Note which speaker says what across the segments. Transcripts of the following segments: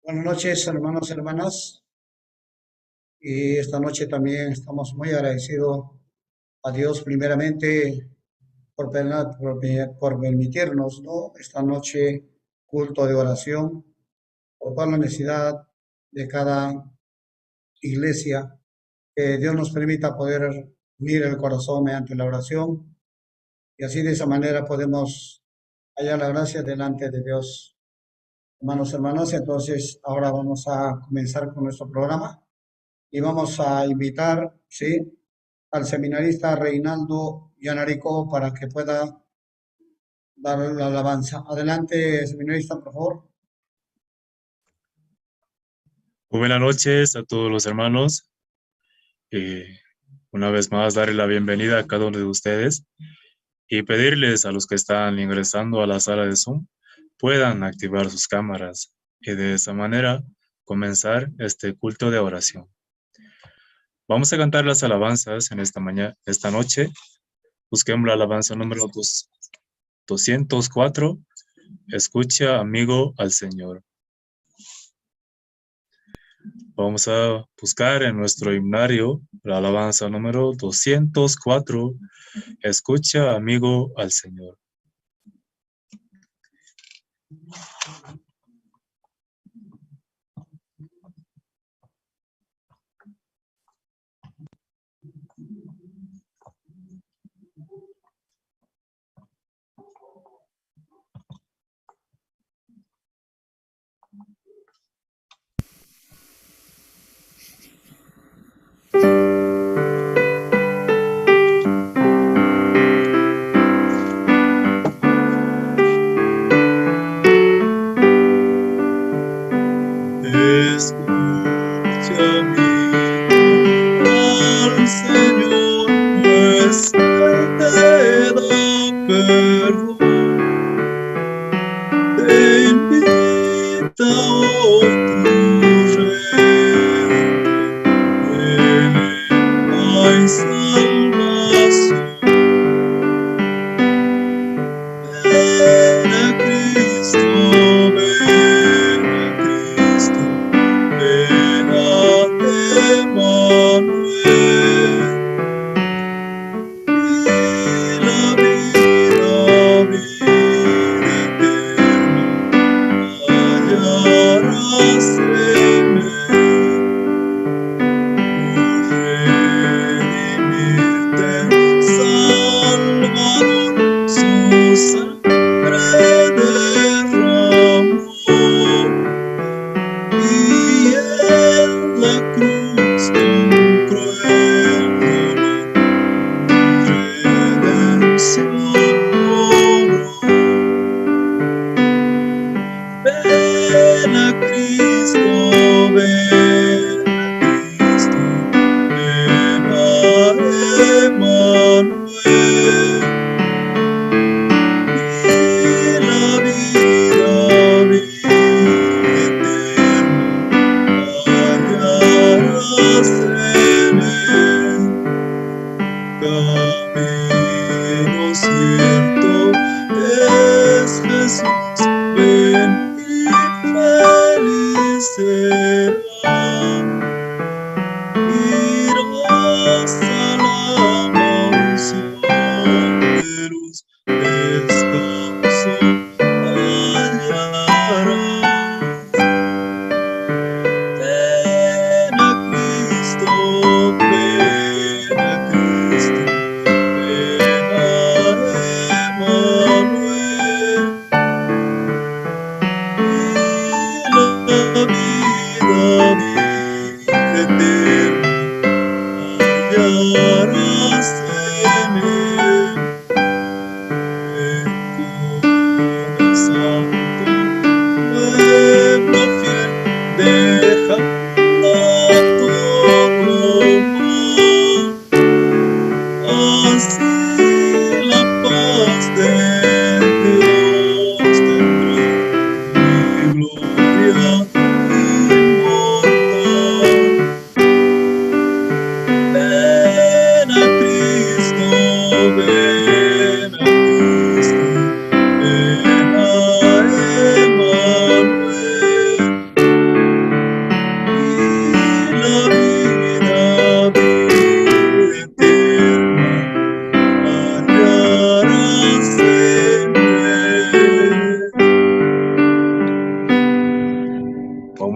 Speaker 1: Buenas noches, hermanos y hermanas. Y esta noche también estamos muy agradecidos a Dios primeramente por permitirnos, ¿no? Esta noche culto de oración, por toda la necesidad de cada iglesia, que Dios nos permita poder unir el corazón mediante la oración y así de esa manera podemos hallar la gracia delante de Dios. Hermanos y hermanas, entonces ahora vamos a comenzar con nuestro programa. Y vamos a invitar, ¿sí? Al seminarista Reinaldo Yanarico para que pueda dar la alabanza. Adelante, seminarista, por favor.
Speaker 2: Muy buenas noches a todos los hermanos. Una vez más, darle la bienvenida a cada uno de ustedes y pedirles a los que están ingresando a la sala de Zoom puedan activar sus cámaras y de esa manera comenzar este culto de oración. Vamos a cantar las alabanzas en esta noche. Busquemos la alabanza número 204. Escucha, amigo, al Señor. Vamos a buscar en nuestro himnario la alabanza número 204. Escucha, amigo, al Señor. Escucha, amigo, al Señor, pues Él te da perdón. Te invita hoy tu reino, en Él hay salvación. Ven a Cristo, ven a Cristo, ven a Emmanuel, y la vida eterna hallarás en Él. Por redimirte, Salvador, su sangre derramó, y en la cruz con cruel dolor redención logró. Ven a Cristo, ven a Cristo, ven a Emmanuel, y la vida eterna hallarás en Él. Camino cierto es Jesús, ven y feliz serás. Irás a la mansión de luz, descanso hallarás. Ven a Cristo, ven a Cristo, ven a Emmanuel, y la vida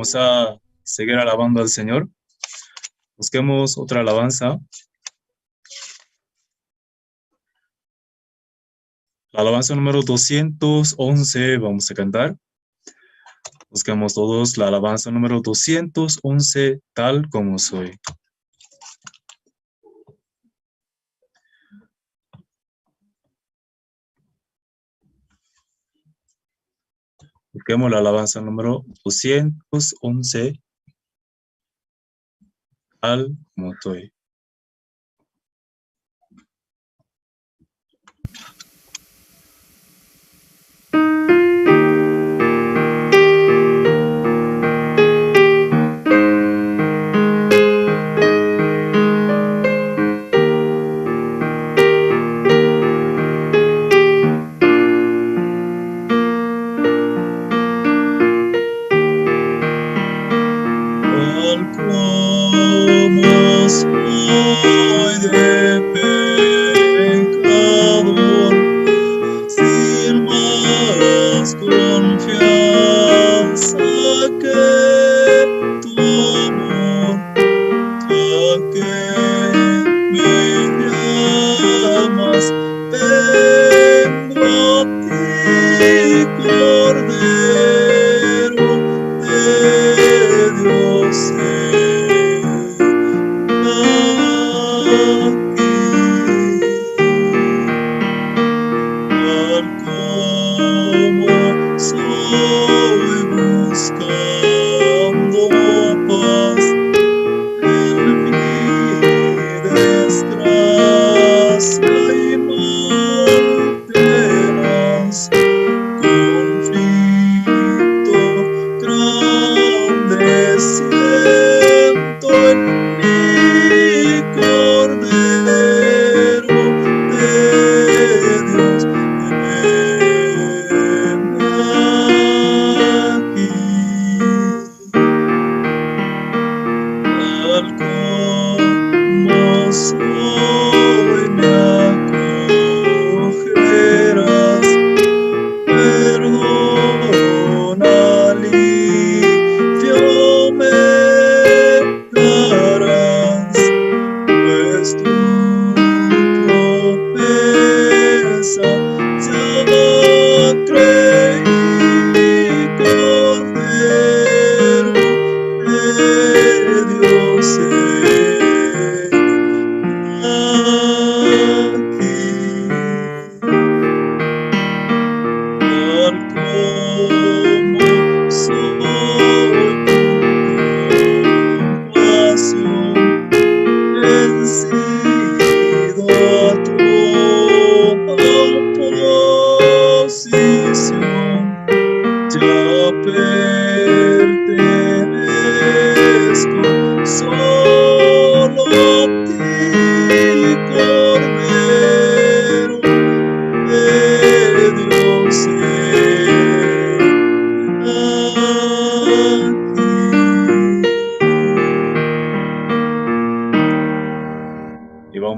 Speaker 2: Vamos a seguir alabando al Señor. Busquemos otra alabanza. La alabanza número 211 vamos a cantar. Busquemos todos la alabanza número 211, tal como soy. Busquemos la alabanza número 211, tal como soy.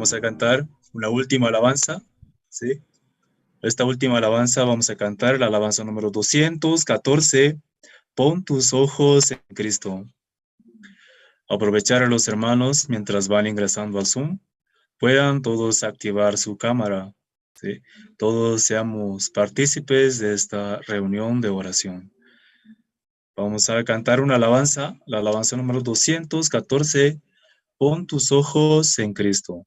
Speaker 2: Vamos a cantar una última alabanza, ¿sí? Esta última alabanza vamos a cantar la alabanza número 214, pon tus ojos en Cristo. Aprovechar a los hermanos mientras van ingresando al Zoom, puedan todos activar su cámara, ¿sí? Todos seamos partícipes de esta reunión de oración. Vamos a cantar una alabanza, la alabanza número 214, pon tus ojos en Cristo.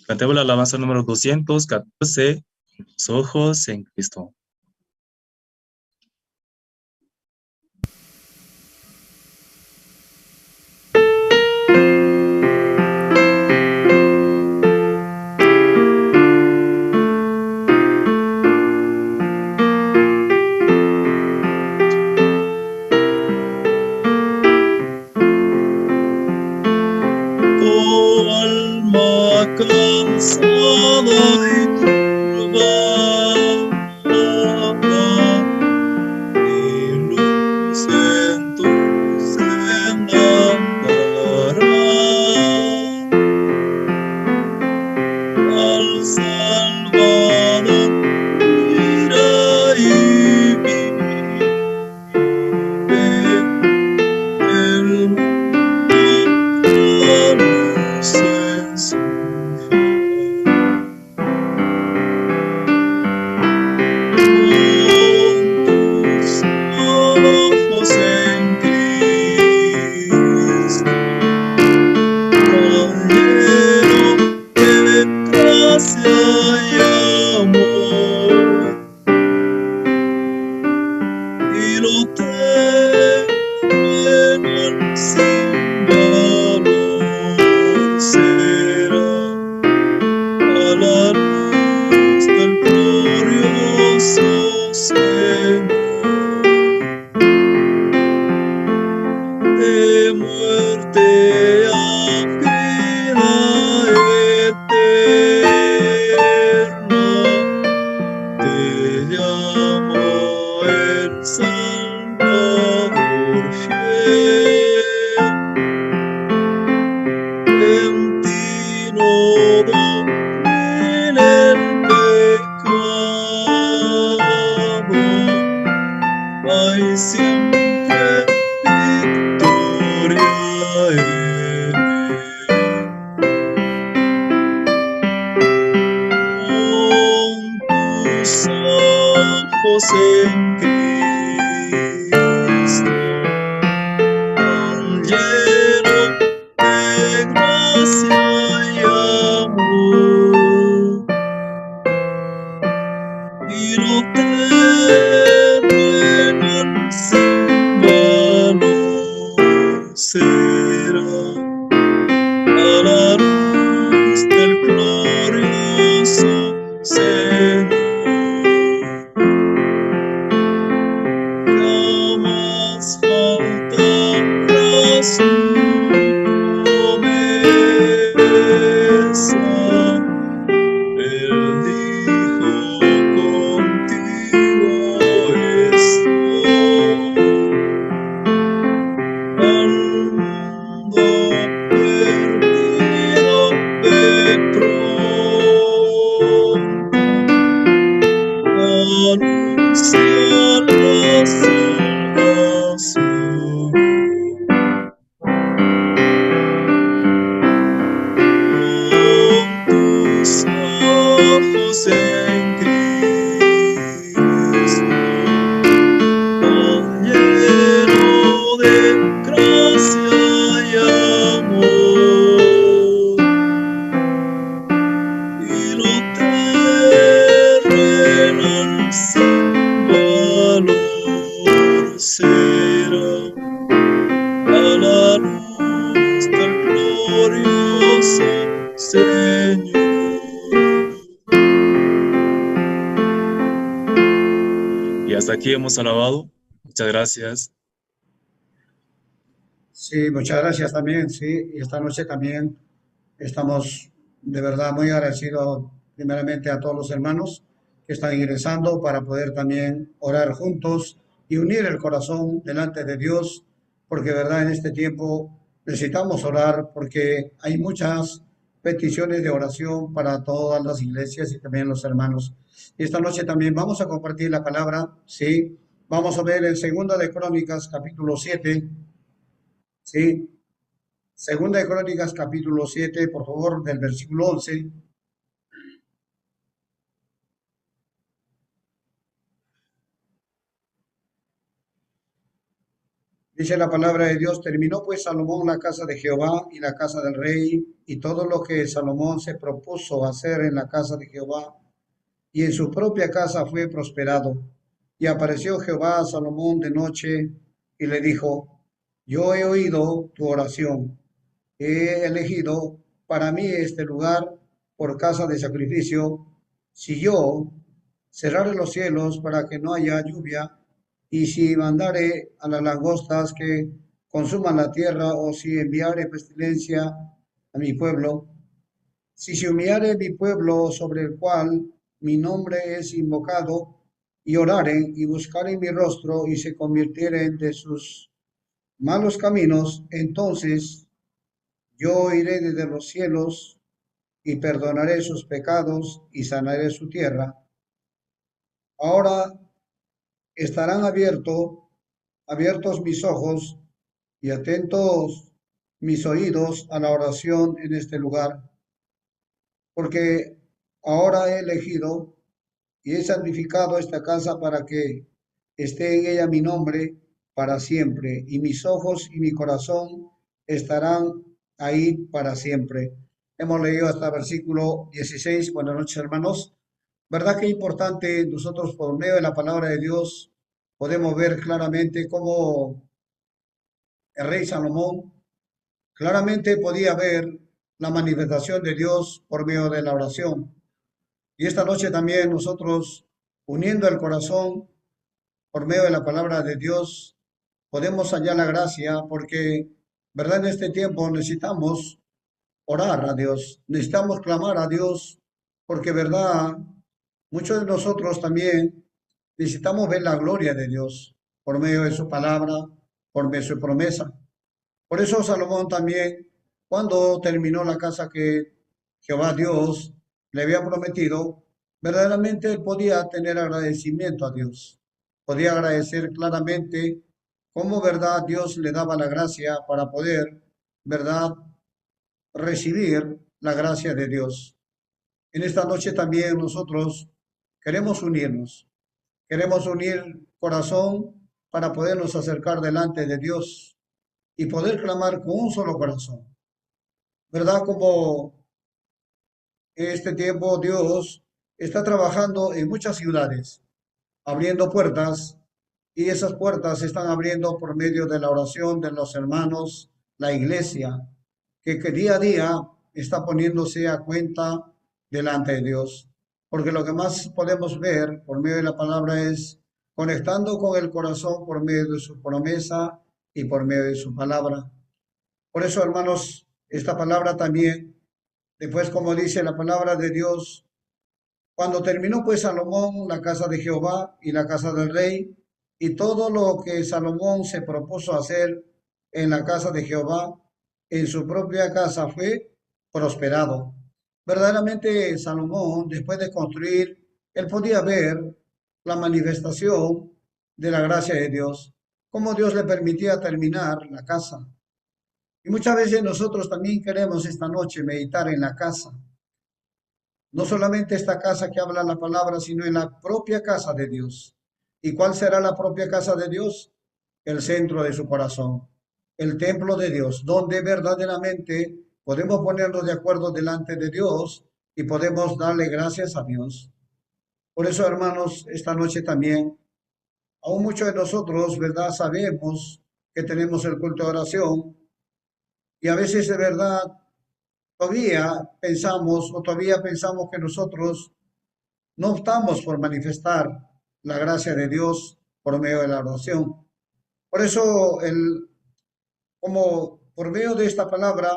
Speaker 2: Cantemos la alabanza número 214, tus ojos en Cristo. Cansada y turbada, lo terrenal sin valor será a la luz del glorioso Señor. De muerte a vida eterna te llama el Salvador fiel. En ti no domina el pecado, hay siempre victoria en él. Con tus ojos en Cristo, tan lleno de gracia y amor, y lo terrenal sin valor será a la luz del glorioso Señor. Jamás faltará su promesa. Él dijo, contigo estoy. Al mundo perdido ve pronto, anuncia la salvación. Con tus ojos en Cristo, tan lleno de gracia y amor, y lo terrenal sin valor será a la luz del glorioso Señor. Y hasta aquí hemos alabado. Muchas gracias.
Speaker 1: Sí, muchas gracias también, sí. Y esta noche también estamos de verdad muy agradecidos primeramente a todos los hermanos que están ingresando para poder también orar juntos y unir el corazón delante de Dios, porque verdad en este tiempo necesitamos orar porque hay muchas peticiones de oración para todas las iglesias y también los hermanos. Y esta noche también vamos a compartir la palabra, sí. Vamos a ver en Segunda de Crónicas, capítulo 7, sí. Segunda de Crónicas, capítulo 7, por favor, del versículo 11. Dice la palabra de Dios, terminó pues Salomón la casa de Jehová y la casa del rey y todo lo que Salomón se propuso hacer en la casa de Jehová y en su propia casa fue prosperado. Y apareció Jehová a Salomón de noche y le dijo, yo he oído tu oración, he elegido para mí este lugar por casa de sacrificio. Si yo cerrare los cielos para que no haya lluvia, y si mandare a las langostas que consuman la tierra, o si enviare pestilencia a mi pueblo, si se humillare mi pueblo sobre el cual mi nombre es invocado, y oraren y buscaren mi rostro y se convirtieren de sus malos caminos, entonces yo iré desde los cielos y perdonaré sus pecados y sanaré su tierra. Ahora estarán abiertos mis ojos y atentos mis oídos a la oración en este lugar, porque ahora he elegido y he santificado esta casa para que esté en ella mi nombre para siempre, y mis ojos y mi corazón estarán ahí para siempre. Hemos leído hasta versículo 16. Buenas noches, hermanos. ¿Verdad que es importante nosotros, por medio de la palabra de Dios, podemos ver claramente cómo el rey Salomón claramente podía ver la manifestación de Dios por medio de la oración. Y esta noche también nosotros, uniendo el corazón por medio de la palabra de Dios, podemos hallar la gracia porque, ¿verdad? En este tiempo necesitamos orar a Dios, necesitamos clamar a Dios porque, ¿verdad? Muchos de nosotros también necesitamos ver la gloria de Dios por medio de su palabra, por medio de su promesa. Por eso Salomón también, cuando terminó la casa que Jehová Dios le había prometido, verdaderamente él podía tener agradecimiento a Dios. Podía agradecer claramente cómo, verdad, Dios le daba la gracia para poder, verdad, recibir la gracia de Dios. En esta noche también nosotros queremos unirnos, queremos unir corazón para podernos acercar delante de Dios y poder clamar con un solo corazón. ¿Verdad? Como este tiempo Dios está trabajando en muchas ciudades, abriendo puertas, y esas puertas se están abriendo por medio de la oración de los hermanos, la iglesia, que día a día está poniéndose a cuenta delante de Dios. Porque lo que más podemos ver por medio de la palabra es conectando con el corazón por medio de su promesa y por medio de su palabra. Por eso, hermanos, esta palabra también, después como dice la palabra de Dios, cuando terminó pues Salomón la casa de Jehová y la casa del rey, y todo lo que Salomón se propuso hacer en la casa de Jehová, en su propia casa fue prosperado. Verdaderamente Salomón, después de construir, él podía ver la manifestación de la gracia de Dios, cómo Dios le permitía terminar la casa. Y muchas veces nosotros también queremos esta noche meditar en la casa. No solamente esta casa que habla la palabra, sino en la propia casa de Dios. ¿Y cuál será la propia casa de Dios? El centro de su corazón, el templo de Dios, donde verdaderamente podemos ponernos de acuerdo delante de Dios y podemos darle gracias a Dios. Por eso, hermanos, esta noche también, aún muchos de nosotros, ¿verdad? Sabemos que tenemos el culto de oración y a veces de verdad todavía pensamos que nosotros no optamos por manifestar la gracia de Dios por medio de la oración. Por eso, como por medio de esta palabra,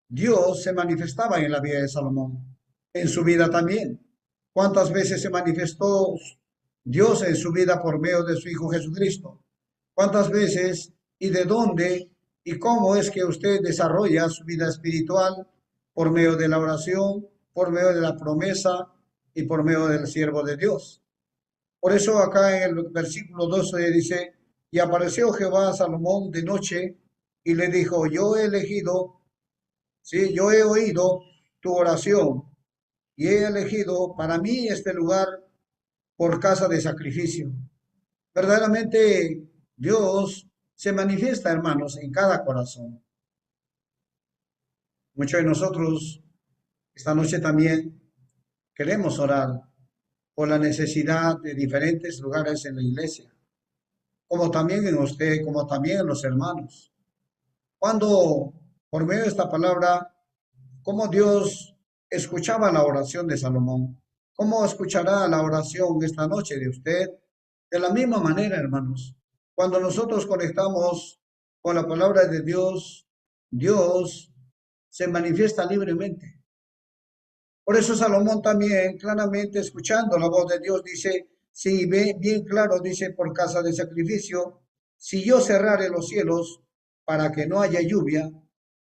Speaker 1: Dios se manifestaba en la vida de Salomón, en su vida también. ¿Cuántas veces se manifestó Dios en su vida por medio de su Hijo Jesucristo? ¿Cuántas veces y de dónde y cómo es que usted desarrolla su vida espiritual por medio de la oración, por medio de la promesa y por medio del siervo de Dios? Por eso acá en el versículo 12 dice, y apareció Jehová a Salomón de noche y le dijo, yo he elegido, sí, yo he oído tu oración y he elegido para mí este lugar por casa de sacrificio. Verdaderamente Dios se manifiesta, hermanos, en cada corazón. Muchos de nosotros esta noche también queremos orar por la necesidad de diferentes lugares en la iglesia, como también en usted, como también en los hermanos. Cuando, por medio de esta palabra, cómo Dios escuchaba la oración de Salomón, cómo escuchará la oración esta noche de usted, de la misma manera, hermanos. Cuando nosotros conectamos con la palabra de Dios, Dios se manifiesta libremente. Por eso Salomón también, claramente escuchando la voz de Dios, dice, si ve bien claro, dice, por casa de sacrificio, si yo cerrare los cielos para que no haya lluvia,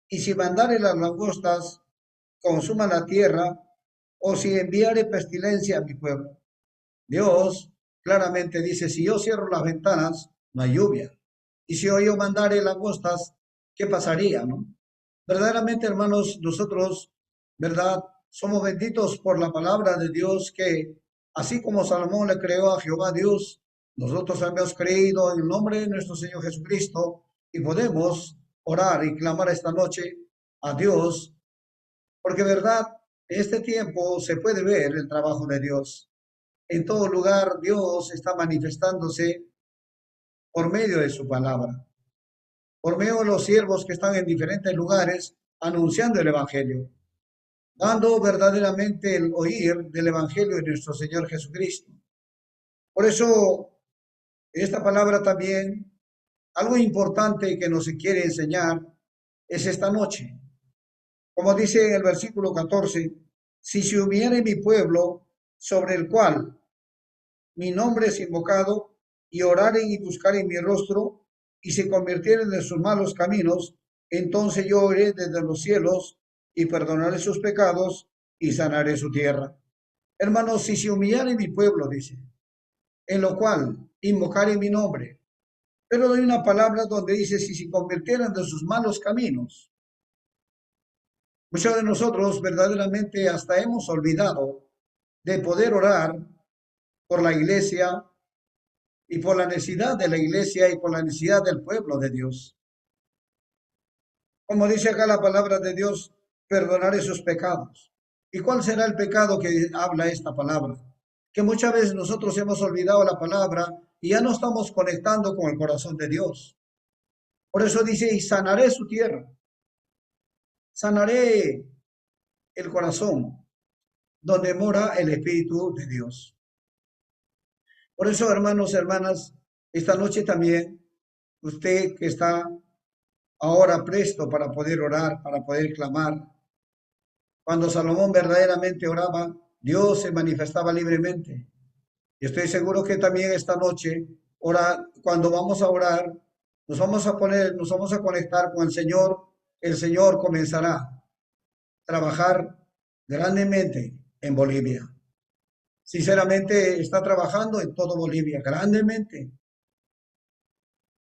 Speaker 1: y si mandare las langostas, consuma la tierra, o si enviare pestilencia a mi pueblo. Dios claramente dice, si yo cierro las ventanas, no hay lluvia. Y si yo mandare langostas, ¿qué pasaría, no? Verdaderamente, hermanos, nosotros, ¿verdad? Somos benditos por la palabra de Dios que, así como Salomón le creó a Jehová Dios, nosotros hemos creído en el nombre de nuestro Señor Jesucristo y podemos orar y clamar esta noche a Dios, porque, ¿verdad? En este tiempo se puede ver el trabajo de Dios. En todo lugar Dios está manifestándose por medio de su palabra, por medio de los siervos que están en diferentes lugares anunciando el Evangelio, dando verdaderamente el oír del Evangelio de nuestro Señor Jesucristo. Por eso, esta palabra también, algo importante que nos quiere enseñar es esta noche. Como dice en el versículo 14, si se hubiere mi pueblo sobre el cual mi nombre es invocado, y oraren y buscaren mi rostro, y se convirtieren de sus malos caminos, entonces yo oré desde los cielos, y perdonaré sus pecados, y sanaré su tierra. Hermanos, si se humillare mi pueblo, dice, en lo cual invocare mi nombre. Pero hay una palabra donde dice, si se convirtieran de sus malos caminos. Muchos de nosotros verdaderamente hasta hemos olvidado de poder orar por la iglesia y por la necesidad de la iglesia y por la necesidad del pueblo de Dios. Como dice acá la palabra de Dios, perdonaré sus pecados. ¿Y cuál será el pecado que habla esta palabra? Que muchas veces nosotros hemos olvidado la palabra y ya no estamos conectando con el corazón de Dios. Por eso dice, y sanaré su tierra. Sanaré el corazón donde mora el Espíritu de Dios. Por eso, hermanos, hermanas, esta noche también, usted que está ahora presto para poder orar, para poder clamar. Cuando Salomón verdaderamente oraba, Dios se manifestaba libremente. Y estoy seguro que también esta noche, cuando vamos a orar, nos vamos a conectar con el Señor comenzará a trabajar grandemente en Bolivia. Sinceramente, está trabajando en todo Bolivia, grandemente.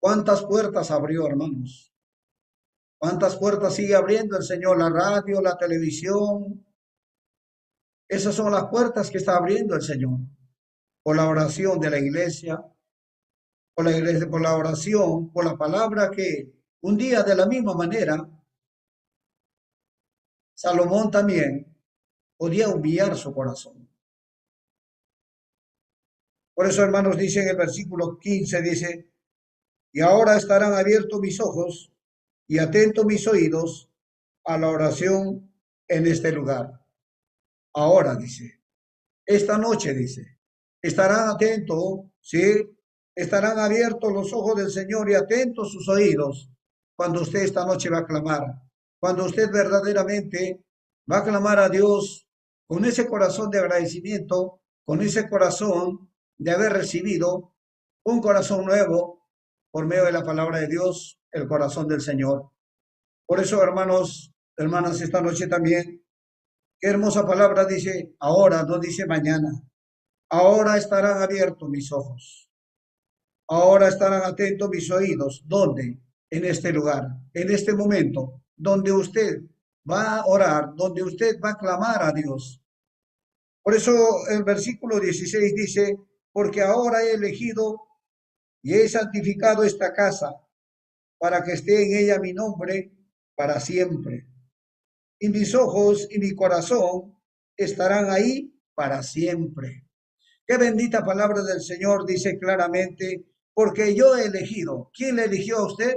Speaker 1: ¿Cuántas puertas abrió, hermanos? ¿Cuántas puertas sigue abriendo el Señor? La radio, la televisión. Esas son las puertas que está abriendo el Señor. Por la oración de la iglesia, por la oración, por la palabra que un día de la misma manera, Salomón también podía humillar su corazón. Por eso, hermanos, dice en el versículo 15, dice, y ahora estarán abiertos mis ojos y atentos mis oídos a la oración en este lugar. Ahora, dice, esta noche, dice, estarán atentos, ¿sí? Estarán abiertos los ojos del Señor y atentos sus oídos cuando usted esta noche va a clamar. Cuando usted verdaderamente va a clamar a Dios con ese corazón de agradecimiento, con ese corazón de haber recibido un corazón nuevo por medio de la palabra de Dios, el corazón del Señor. Por eso, hermanos, hermanas, esta noche también, qué hermosa palabra dice ahora, no dice mañana. Ahora estarán abiertos mis ojos. Ahora estarán atentos mis oídos. ¿Dónde? En este lugar, en este momento, donde usted va a orar, donde usted va a clamar a Dios. Por eso el versículo 16 dice, porque ahora he elegido y he santificado esta casa para que esté en ella mi nombre para siempre. Y mis ojos y mi corazón estarán ahí para siempre. Qué bendita palabra del Señor dice claramente, porque yo he elegido. ¿Quién le eligió a usted?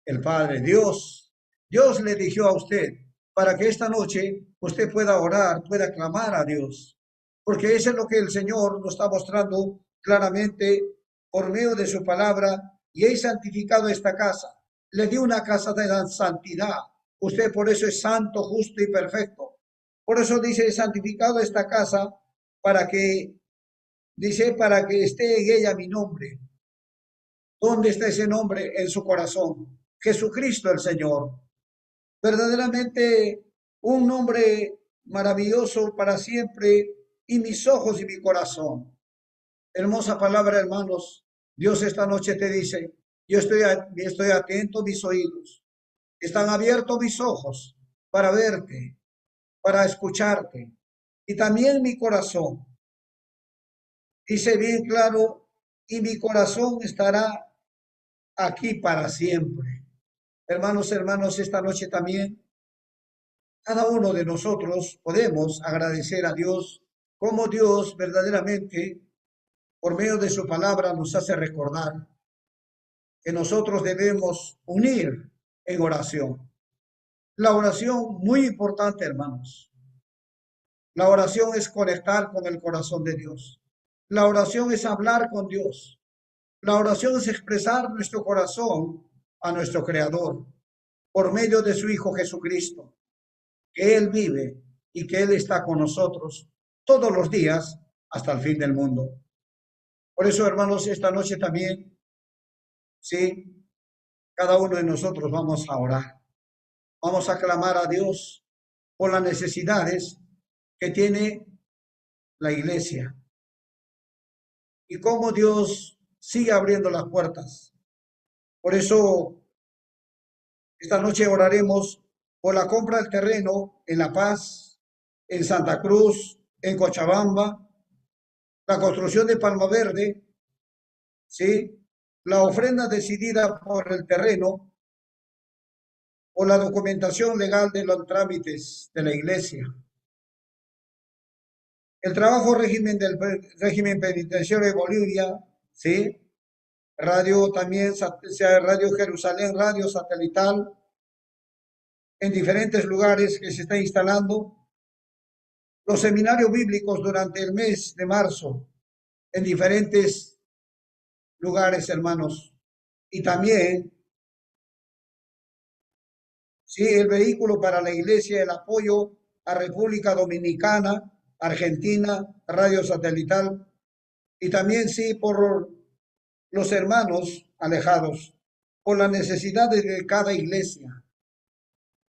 Speaker 1: El Padre, Dios. Dios le eligió a usted para que esta noche usted pueda orar, pueda clamar a Dios. Porque eso es lo que el Señor nos está mostrando claramente por medio de su palabra, y he santificado esta casa. Le dio una casa de la santidad. Usted por eso es santo, justo y perfecto. Por eso dice, he santificado esta casa para que, dice, para que esté en ella mi nombre. ¿Dónde está ese nombre? En su corazón. Jesucristo el Señor. Verdaderamente un nombre maravilloso para siempre, y mis ojos y mi corazón. Hermosa palabra, hermanos. Dios esta noche te dice, yo estoy atento, mis oídos. Están abiertos mis ojos para verte, para escucharte. Y también mi corazón. Dice bien claro, y mi corazón estará aquí para siempre. Hermanos, hermanos, esta noche también, cada uno de nosotros podemos agradecer a Dios, como Dios verdaderamente, por medio de su palabra, nos hace recordar que nosotros debemos unir en oración. La oración, muy importante, hermanos. La oración es conectar con el corazón de Dios. La oración es hablar con Dios. La oración es expresar nuestro corazón a nuestro Creador por medio de su Hijo Jesucristo, que Él vive y que Él está con nosotros todos los días hasta el fin del mundo. Por eso, hermanos, esta noche también, sí, cada uno de nosotros vamos a orar. Vamos a clamar a Dios por las necesidades que tiene la iglesia y cómo Dios sigue abriendo las puertas. Por eso, esta noche oraremos por la compra del terreno en La Paz, en Santa Cruz, en Cochabamba, la construcción de Palma Verde, ¿sí? La ofrenda decidida por el terreno o la documentación legal de los trámites de la iglesia. El trabajo régimen del régimen penitenciario de Bolivia, ¿sí? Radio también, Radio Jerusalén, radio satelital, en diferentes lugares que se está instalando. Los seminarios bíblicos durante el mes de marzo, en diferentes lugares, hermanos. Y también, sí, el vehículo para la iglesia, el apoyo a República Dominicana, Argentina, radio satelital. Y también, sí, por los hermanos alejados, por las necesidades de cada iglesia.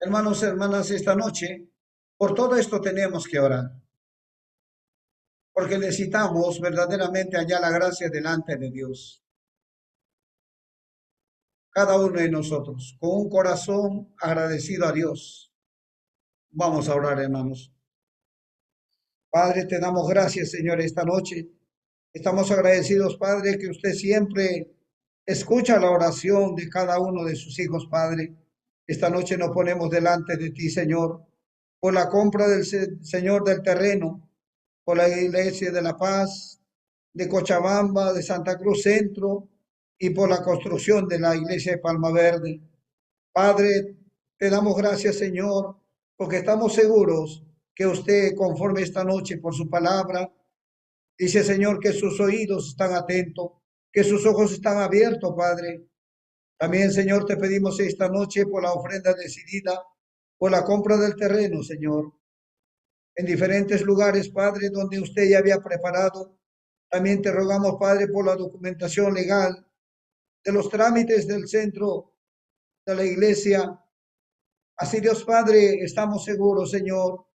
Speaker 1: Hermanos, hermanas, esta noche, por todo esto tenemos que orar, porque necesitamos verdaderamente hallar la gracia delante de Dios. Cada uno de nosotros, con un corazón agradecido a Dios. Vamos a orar, hermanos. Padre, te damos gracias, Señor, esta noche. Estamos agradecidos, Padre, que usted siempre escucha la oración de cada uno de sus hijos, Padre. Esta noche nos ponemos delante de ti, Señor, por la compra del Señor del terreno, por la iglesia de La Paz, de Cochabamba, de Santa Cruz Centro y por la construcción de la iglesia de Palma Verde. Padre, te damos gracias, Señor, porque estamos seguros que usted, conforme esta noche por su palabra, dice, Señor, que sus oídos están atentos, que sus ojos están abiertos, Padre. También, Señor, te pedimos esta noche por la ofrenda decidida, por la compra del terreno, Señor, en diferentes lugares, Padre, donde usted ya había preparado. También te rogamos, Padre, por la documentación legal de los trámites del centro de la iglesia. Así, Dios Padre, estamos seguros, Señor,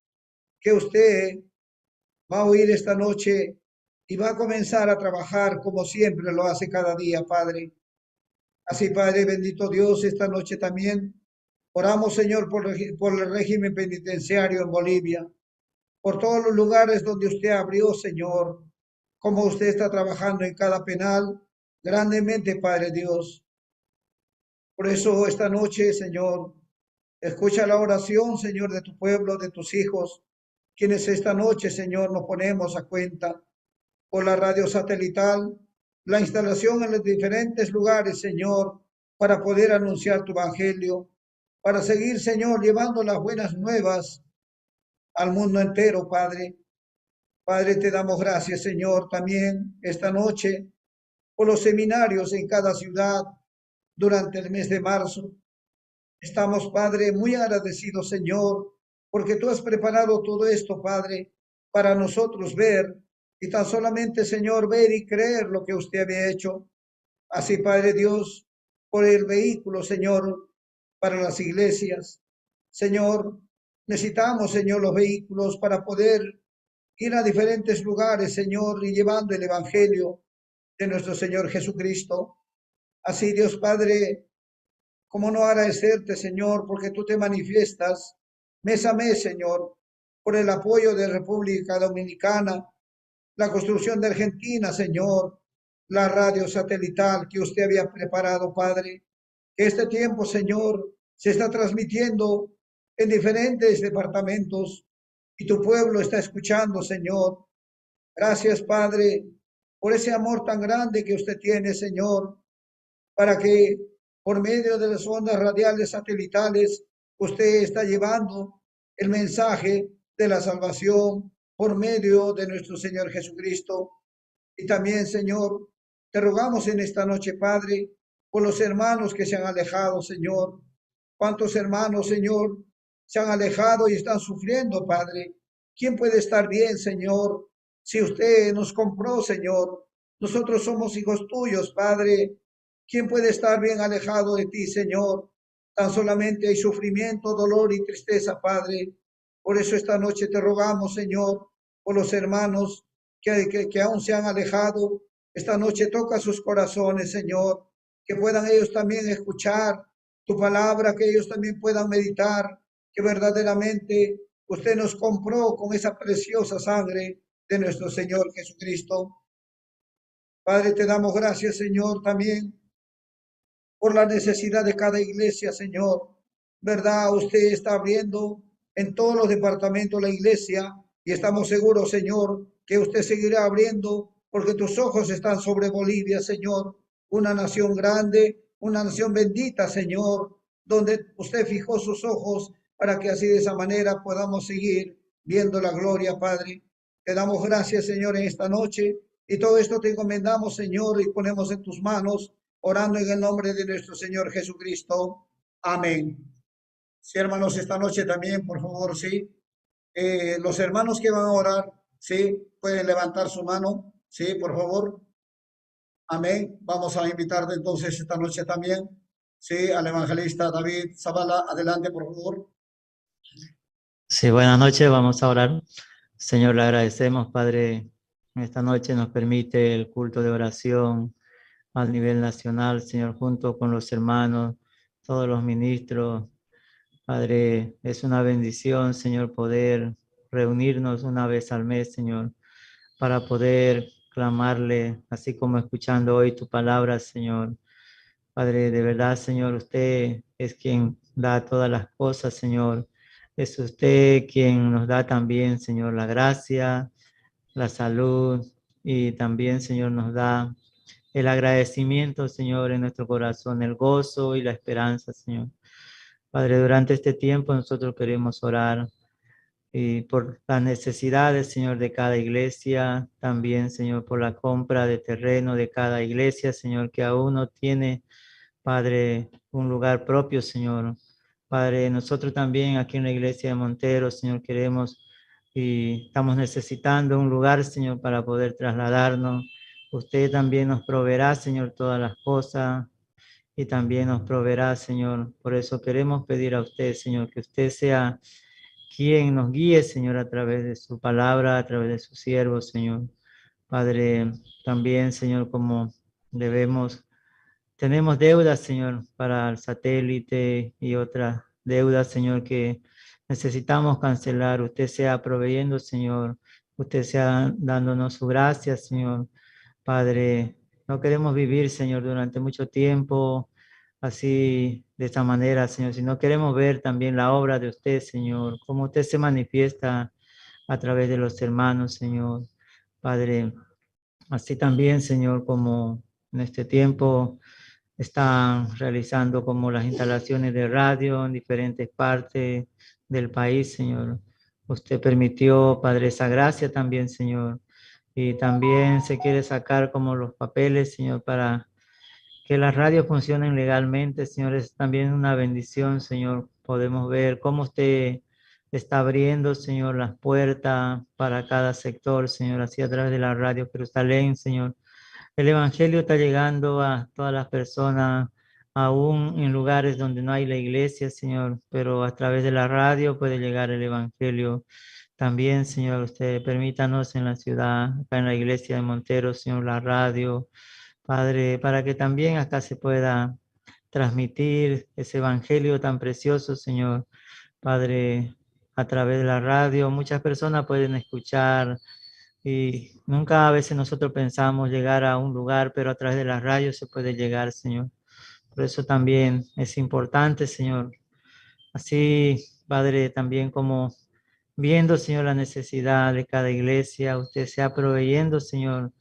Speaker 1: que usted va a oír esta noche y va a comenzar a trabajar como siempre lo hace cada día, Padre. Así, Padre, bendito Dios, esta noche también oramos, Señor, por el régimen penitenciario en Bolivia, por todos los lugares donde usted abrió, Señor, como usted está trabajando en cada penal, grandemente, Padre Dios. Por eso esta noche, Señor, escucha la oración, Señor, de tu pueblo, de tus hijos, quienes esta noche, Señor, nos ponemos a cuenta por la radio satelital, la instalación en los diferentes lugares, Señor, para poder anunciar tu evangelio, para seguir, Señor, llevando las buenas nuevas al mundo entero, Padre. Padre, te damos gracias, Señor, también esta noche por los seminarios en cada ciudad durante el mes de marzo. Estamos, Padre, muy agradecidos, Señor, porque tú has preparado todo esto, Padre, para nosotros ver y tan solamente, Señor, ver y creer lo que usted había hecho. Así, Padre Dios, por el vehículo, Señor, para las iglesias. Señor, necesitamos, Señor, los vehículos para poder ir a diferentes lugares, Señor, y llevando el evangelio de nuestro Señor Jesucristo. Así, Dios Padre, cómo no agradecerte, Señor, porque tú te manifiestas mes a mes, Señor, por el apoyo de República Dominicana, la construcción de Argentina, Señor, la radio satelital que usted había preparado, Padre. Que este tiempo, Señor, se está transmitiendo en diferentes departamentos y tu pueblo está escuchando, Señor. Gracias, Padre, por ese amor tan grande que usted tiene, Señor, para que por medio de las ondas radiales satelitales usted está llevando el mensaje de la salvación por medio de nuestro Señor Jesucristo. Y también, Señor, te rogamos en esta noche, Padre, por los hermanos que se han alejado, Señor. ¿Cuántos hermanos, Señor, se han alejado y están sufriendo, Padre? ¿Quién puede estar bien, Señor, si usted nos compró, Señor? Nosotros somos hijos tuyos, Padre. ¿Quién puede estar bien alejado de ti, Señor? Tan solamente hay sufrimiento, dolor y tristeza, Padre. Por eso esta noche te rogamos, Señor, por los hermanos que aún se han alejado. Esta noche toca sus corazones, Señor, que puedan ellos también escuchar tu palabra, que ellos también puedan meditar, que verdaderamente usted nos compró con esa preciosa sangre de nuestro Señor Jesucristo. Padre, te damos gracias, Señor, también por la necesidad de cada iglesia, Señor. ¿Verdad? Usted está abriendo en todos los departamentos la iglesia y estamos seguros, Señor, que usted seguirá abriendo porque tus ojos están sobre Bolivia, Señor. Una nación grande, una nación bendita, Señor, donde usted fijó sus ojos para que así de esa manera podamos seguir viendo la gloria, Padre. Te damos gracias, Señor, en esta noche y todo esto te encomendamos, Señor, y ponemos en tus manos orando en el nombre de nuestro Señor Jesucristo. Amén. Sí, hermanos, esta noche también, por favor, sí. Los hermanos que van a orar, sí, pueden levantar su mano, sí, por favor. Amén. Vamos a invitar entonces esta noche también, sí, al evangelista David Zavala. Adelante, por favor.
Speaker 3: Sí, buenas noches, vamos a orar. Señor, le agradecemos, Padre, esta noche nos permite el culto de oración a nivel nacional, Señor, junto con los hermanos, todos los ministros. Padre, es una bendición, Señor, poder reunirnos una vez al mes, Señor, para poder clamarle, así como escuchando hoy tu palabra, Señor. Padre, de verdad, Señor, usted es quien da todas las cosas, Señor. Es usted quien nos da también, Señor, la gracia, la salud y también, Señor, nos da el agradecimiento, Señor, en nuestro corazón, el gozo y la esperanza, Señor. Padre, durante este tiempo nosotros queremos orar y por las necesidades, Señor, de cada iglesia, también, Señor, por la compra de terreno de cada iglesia, Señor, que aún no tiene, Padre, un lugar propio, Señor. Padre, nosotros también aquí en la iglesia de Montero, Señor, queremos y estamos necesitando un lugar, Señor, para poder trasladarnos. Usted también nos proveerá, Señor, todas las cosas y también nos proveerá, Señor. Por eso queremos pedir a usted, Señor, que usted sea quien nos guíe, Señor, a través de su palabra, a través de sus siervos, Señor. Padre, también, Señor, como tenemos deudas, Señor, para el satélite y otras deudas, Señor, que necesitamos cancelar. Usted sea proveyendo, Señor. Usted sea dándonos su gracia, Señor. Padre, no queremos vivir, Señor, durante mucho tiempo así, de esta manera, Señor, sino queremos ver también la obra de usted, Señor, cómo usted se manifiesta a través de los hermanos, Señor. Padre, así también, Señor, como en este tiempo están realizando como las instalaciones de radio en diferentes partes del país, Señor. Usted permitió, Padre, esa gracia también, Señor. Y también se quiere sacar como los papeles, Señor, para que las radios funcionen legalmente, Señor. Es también una bendición, Señor. Podemos ver cómo usted está abriendo, Señor, las puertas para cada sector, Señor, así a través de la radio Jerusalén, Señor. El Evangelio está llegando a todas las personas, aún en lugares donde no hay la iglesia, Señor, pero a través de la radio puede llegar el Evangelio. También, Señor, usted permítanos en la ciudad, acá en la iglesia de Montero, Señor, la radio, Padre, para que también acá se pueda transmitir ese Evangelio tan precioso, Señor. Padre, a través de la radio, muchas personas pueden escuchar y nunca a veces nosotros pensamos llegar a un lugar, pero a través de la radio se puede llegar, Señor. Por eso también es importante, Señor. Así, Padre, también como viendo, Señor, la necesidad de cada iglesia, usted sea proveyendo, Señor,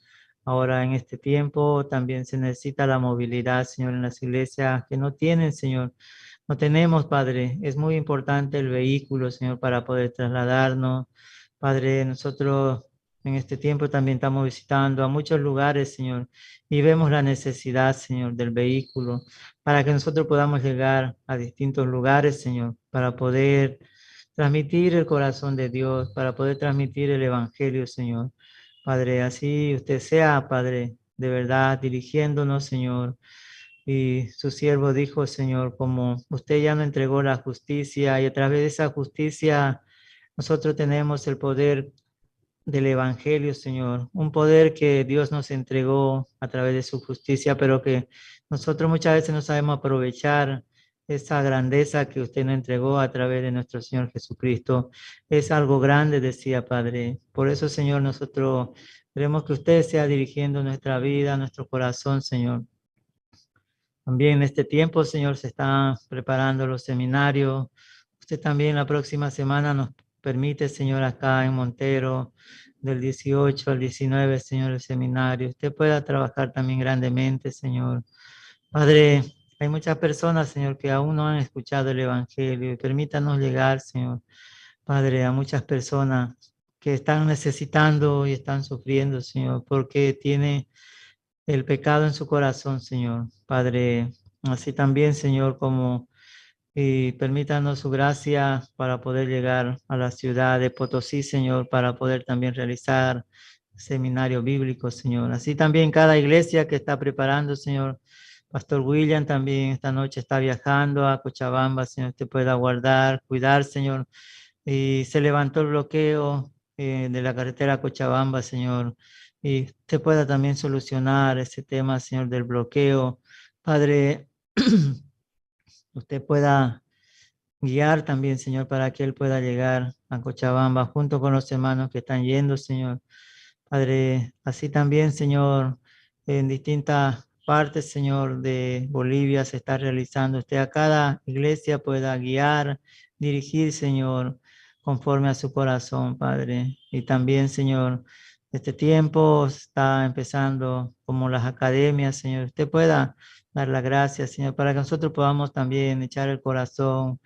Speaker 3: Ahora en este tiempo también se necesita la movilidad, Señor, en las iglesias que no tienen, Señor. No tenemos, Padre. Es muy importante el vehículo, Señor, para poder trasladarnos. Padre, nosotros en este tiempo también estamos visitando a muchos lugares, Señor, y vemos la necesidad, Señor, del vehículo para que nosotros podamos llegar a distintos lugares, Señor, para poder transmitir el corazón de Dios, para poder transmitir el Evangelio, Señor. Padre, así usted sea, Padre, de verdad, dirigiéndonos, Señor. Y su siervo dijo, Señor, como usted ya nos entregó la justicia y a través de esa justicia nosotros tenemos el poder del Evangelio, Señor, un poder que Dios nos entregó a través de su justicia, pero que nosotros muchas veces no sabemos aprovechar esa grandeza que usted nos entregó a través de nuestro Señor Jesucristo. Es algo grande, decía Padre. Por eso, Señor, nosotros queremos que usted sea dirigiendo nuestra vida, nuestro corazón, Señor. También en este tiempo, Señor, se están preparando los seminarios. Usted también la próxima semana nos permite, Señor, acá en Montero, del 18 al 19, Señor, el seminario. Usted pueda trabajar también grandemente, Señor. Padre, hay muchas personas, Señor, que aún no han escuchado el Evangelio. Y permítanos llegar, Señor, Padre, a muchas personas que están necesitando y están sufriendo, Señor, porque tiene el pecado en su corazón, Señor. Padre, así también, Señor, como y permítanos su gracia para poder llegar a la ciudad de Potosí, Señor, para poder también realizar seminario bíblico, Señor. Así también cada iglesia que está preparando, Señor. Pastor William también esta noche está viajando a Cochabamba, Señor, usted pueda guardar, cuidar, Señor. Y se levantó el bloqueo de la carretera a Cochabamba, Señor. Y usted pueda también solucionar ese tema, Señor, del bloqueo. Padre, usted pueda guiar también, Señor, para que Él pueda llegar a Cochabamba junto con los hermanos que están yendo, Señor. Padre, así también, Señor, en distintas partes, Señor, de Bolivia se está realizando. Usted a cada iglesia pueda guiar, dirigir, Señor, conforme a su corazón, Padre. Y también, Señor, este tiempo está empezando como las academias, Señor. Usted pueda dar las gracias, Señor, para que nosotros podamos también echar el corazón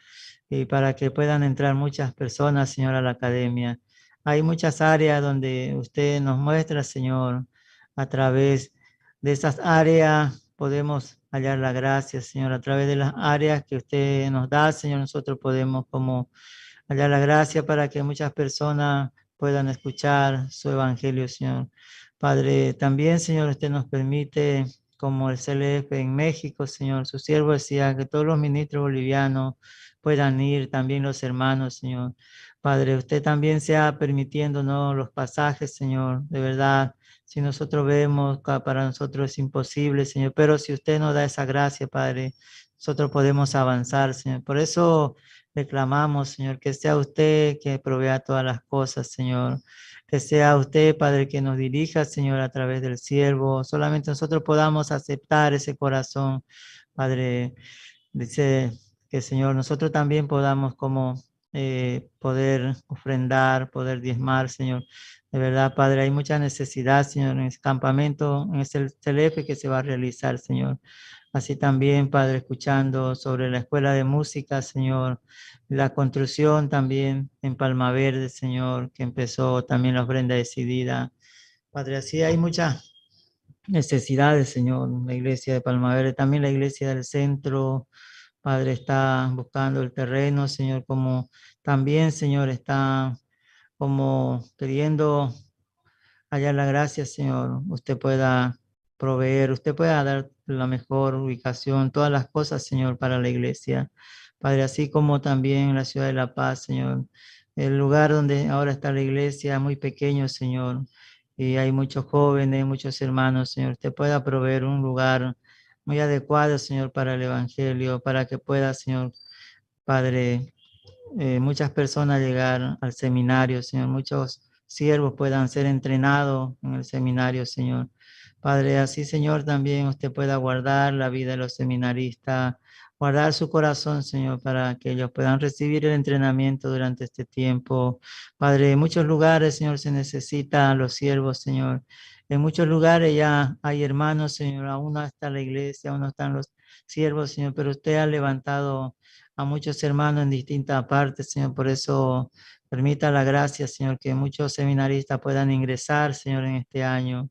Speaker 3: y para que puedan entrar muchas personas, Señor, a la academia. Hay muchas áreas donde usted nos muestra, Señor, a través de esas áreas podemos hallar la gracia, Señor, a través de las áreas que usted nos da, Señor, nosotros podemos como hallar la gracia para que muchas personas puedan escuchar su evangelio, Señor. Padre, también, Señor, usted nos permite, como el CLF en México, Señor, su siervo decía que todos los ministros bolivianos puedan ir, también los hermanos, Señor. Padre, usted también sea permitiéndonos los pasajes, Señor, de verdad. Si nosotros vemos que para nosotros es imposible, Señor, pero si usted nos da esa gracia, Padre, nosotros podemos avanzar, Señor. Por eso le clamamos, Señor, que sea usted que provea todas las cosas, Señor. Que sea usted, Padre, que nos dirija, Señor, a través del siervo. Solamente nosotros podamos aceptar ese corazón, Padre. Dice que, Señor, nosotros también podamos como poder ofrendar, poder diezmar, Señor. De verdad, Padre, hay mucha necesidad, Señor, en ese campamento, en ese CLF que se va a realizar, Señor. Así también, Padre, escuchando sobre la escuela de música, Señor, la construcción también en Palma Verde, Señor, que empezó también la ofrenda decidida. Padre, así hay muchas necesidades, Señor, la iglesia de Palma Verde, también la iglesia del centro, Padre, está buscando el terreno, Señor, como también, Señor, está como queriendo hallar la gracia, Señor, usted pueda proveer, usted pueda dar la mejor ubicación, todas las cosas, Señor, para la iglesia. Padre, así como también la ciudad de La Paz, Señor, el lugar donde ahora está la iglesia, muy pequeño, Señor, y hay muchos jóvenes, muchos hermanos, Señor, usted pueda proveer un lugar muy adecuado, Señor, para el evangelio, para que pueda, Señor, Padre, muchas personas llegar al seminario, Señor, muchos siervos puedan ser entrenados en el seminario, Señor. Padre, así, Señor, también usted pueda guardar la vida de los seminaristas, guardar su corazón, Señor, para que ellos puedan recibir el entrenamiento durante este tiempo. Padre, en muchos lugares, Señor, se necesitan los siervos, Señor, En muchos lugares ya hay hermanos, Señor, aún no está la iglesia, aún no están los siervos, Señor, pero usted ha levantado a muchos hermanos en distintas partes, Señor, por eso permita la gracia, Señor, que muchos seminaristas puedan ingresar, Señor, en este año,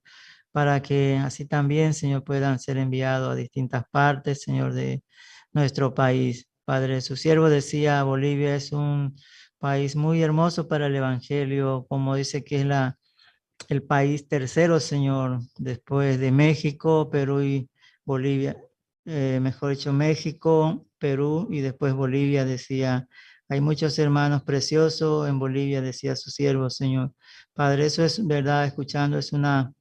Speaker 3: para que así también, Señor, puedan ser enviados a distintas partes, Señor, de nuestro país. Padre, su siervo decía, Bolivia es un país muy hermoso para el Evangelio, como dice que es el país tercero, Señor, después de México, Perú y Bolivia. Mejor dicho, México, Perú y después Bolivia, decía. Hay muchos hermanos preciosos en Bolivia, decía su siervo, Señor. Padre, eso es verdad, escuchando, es una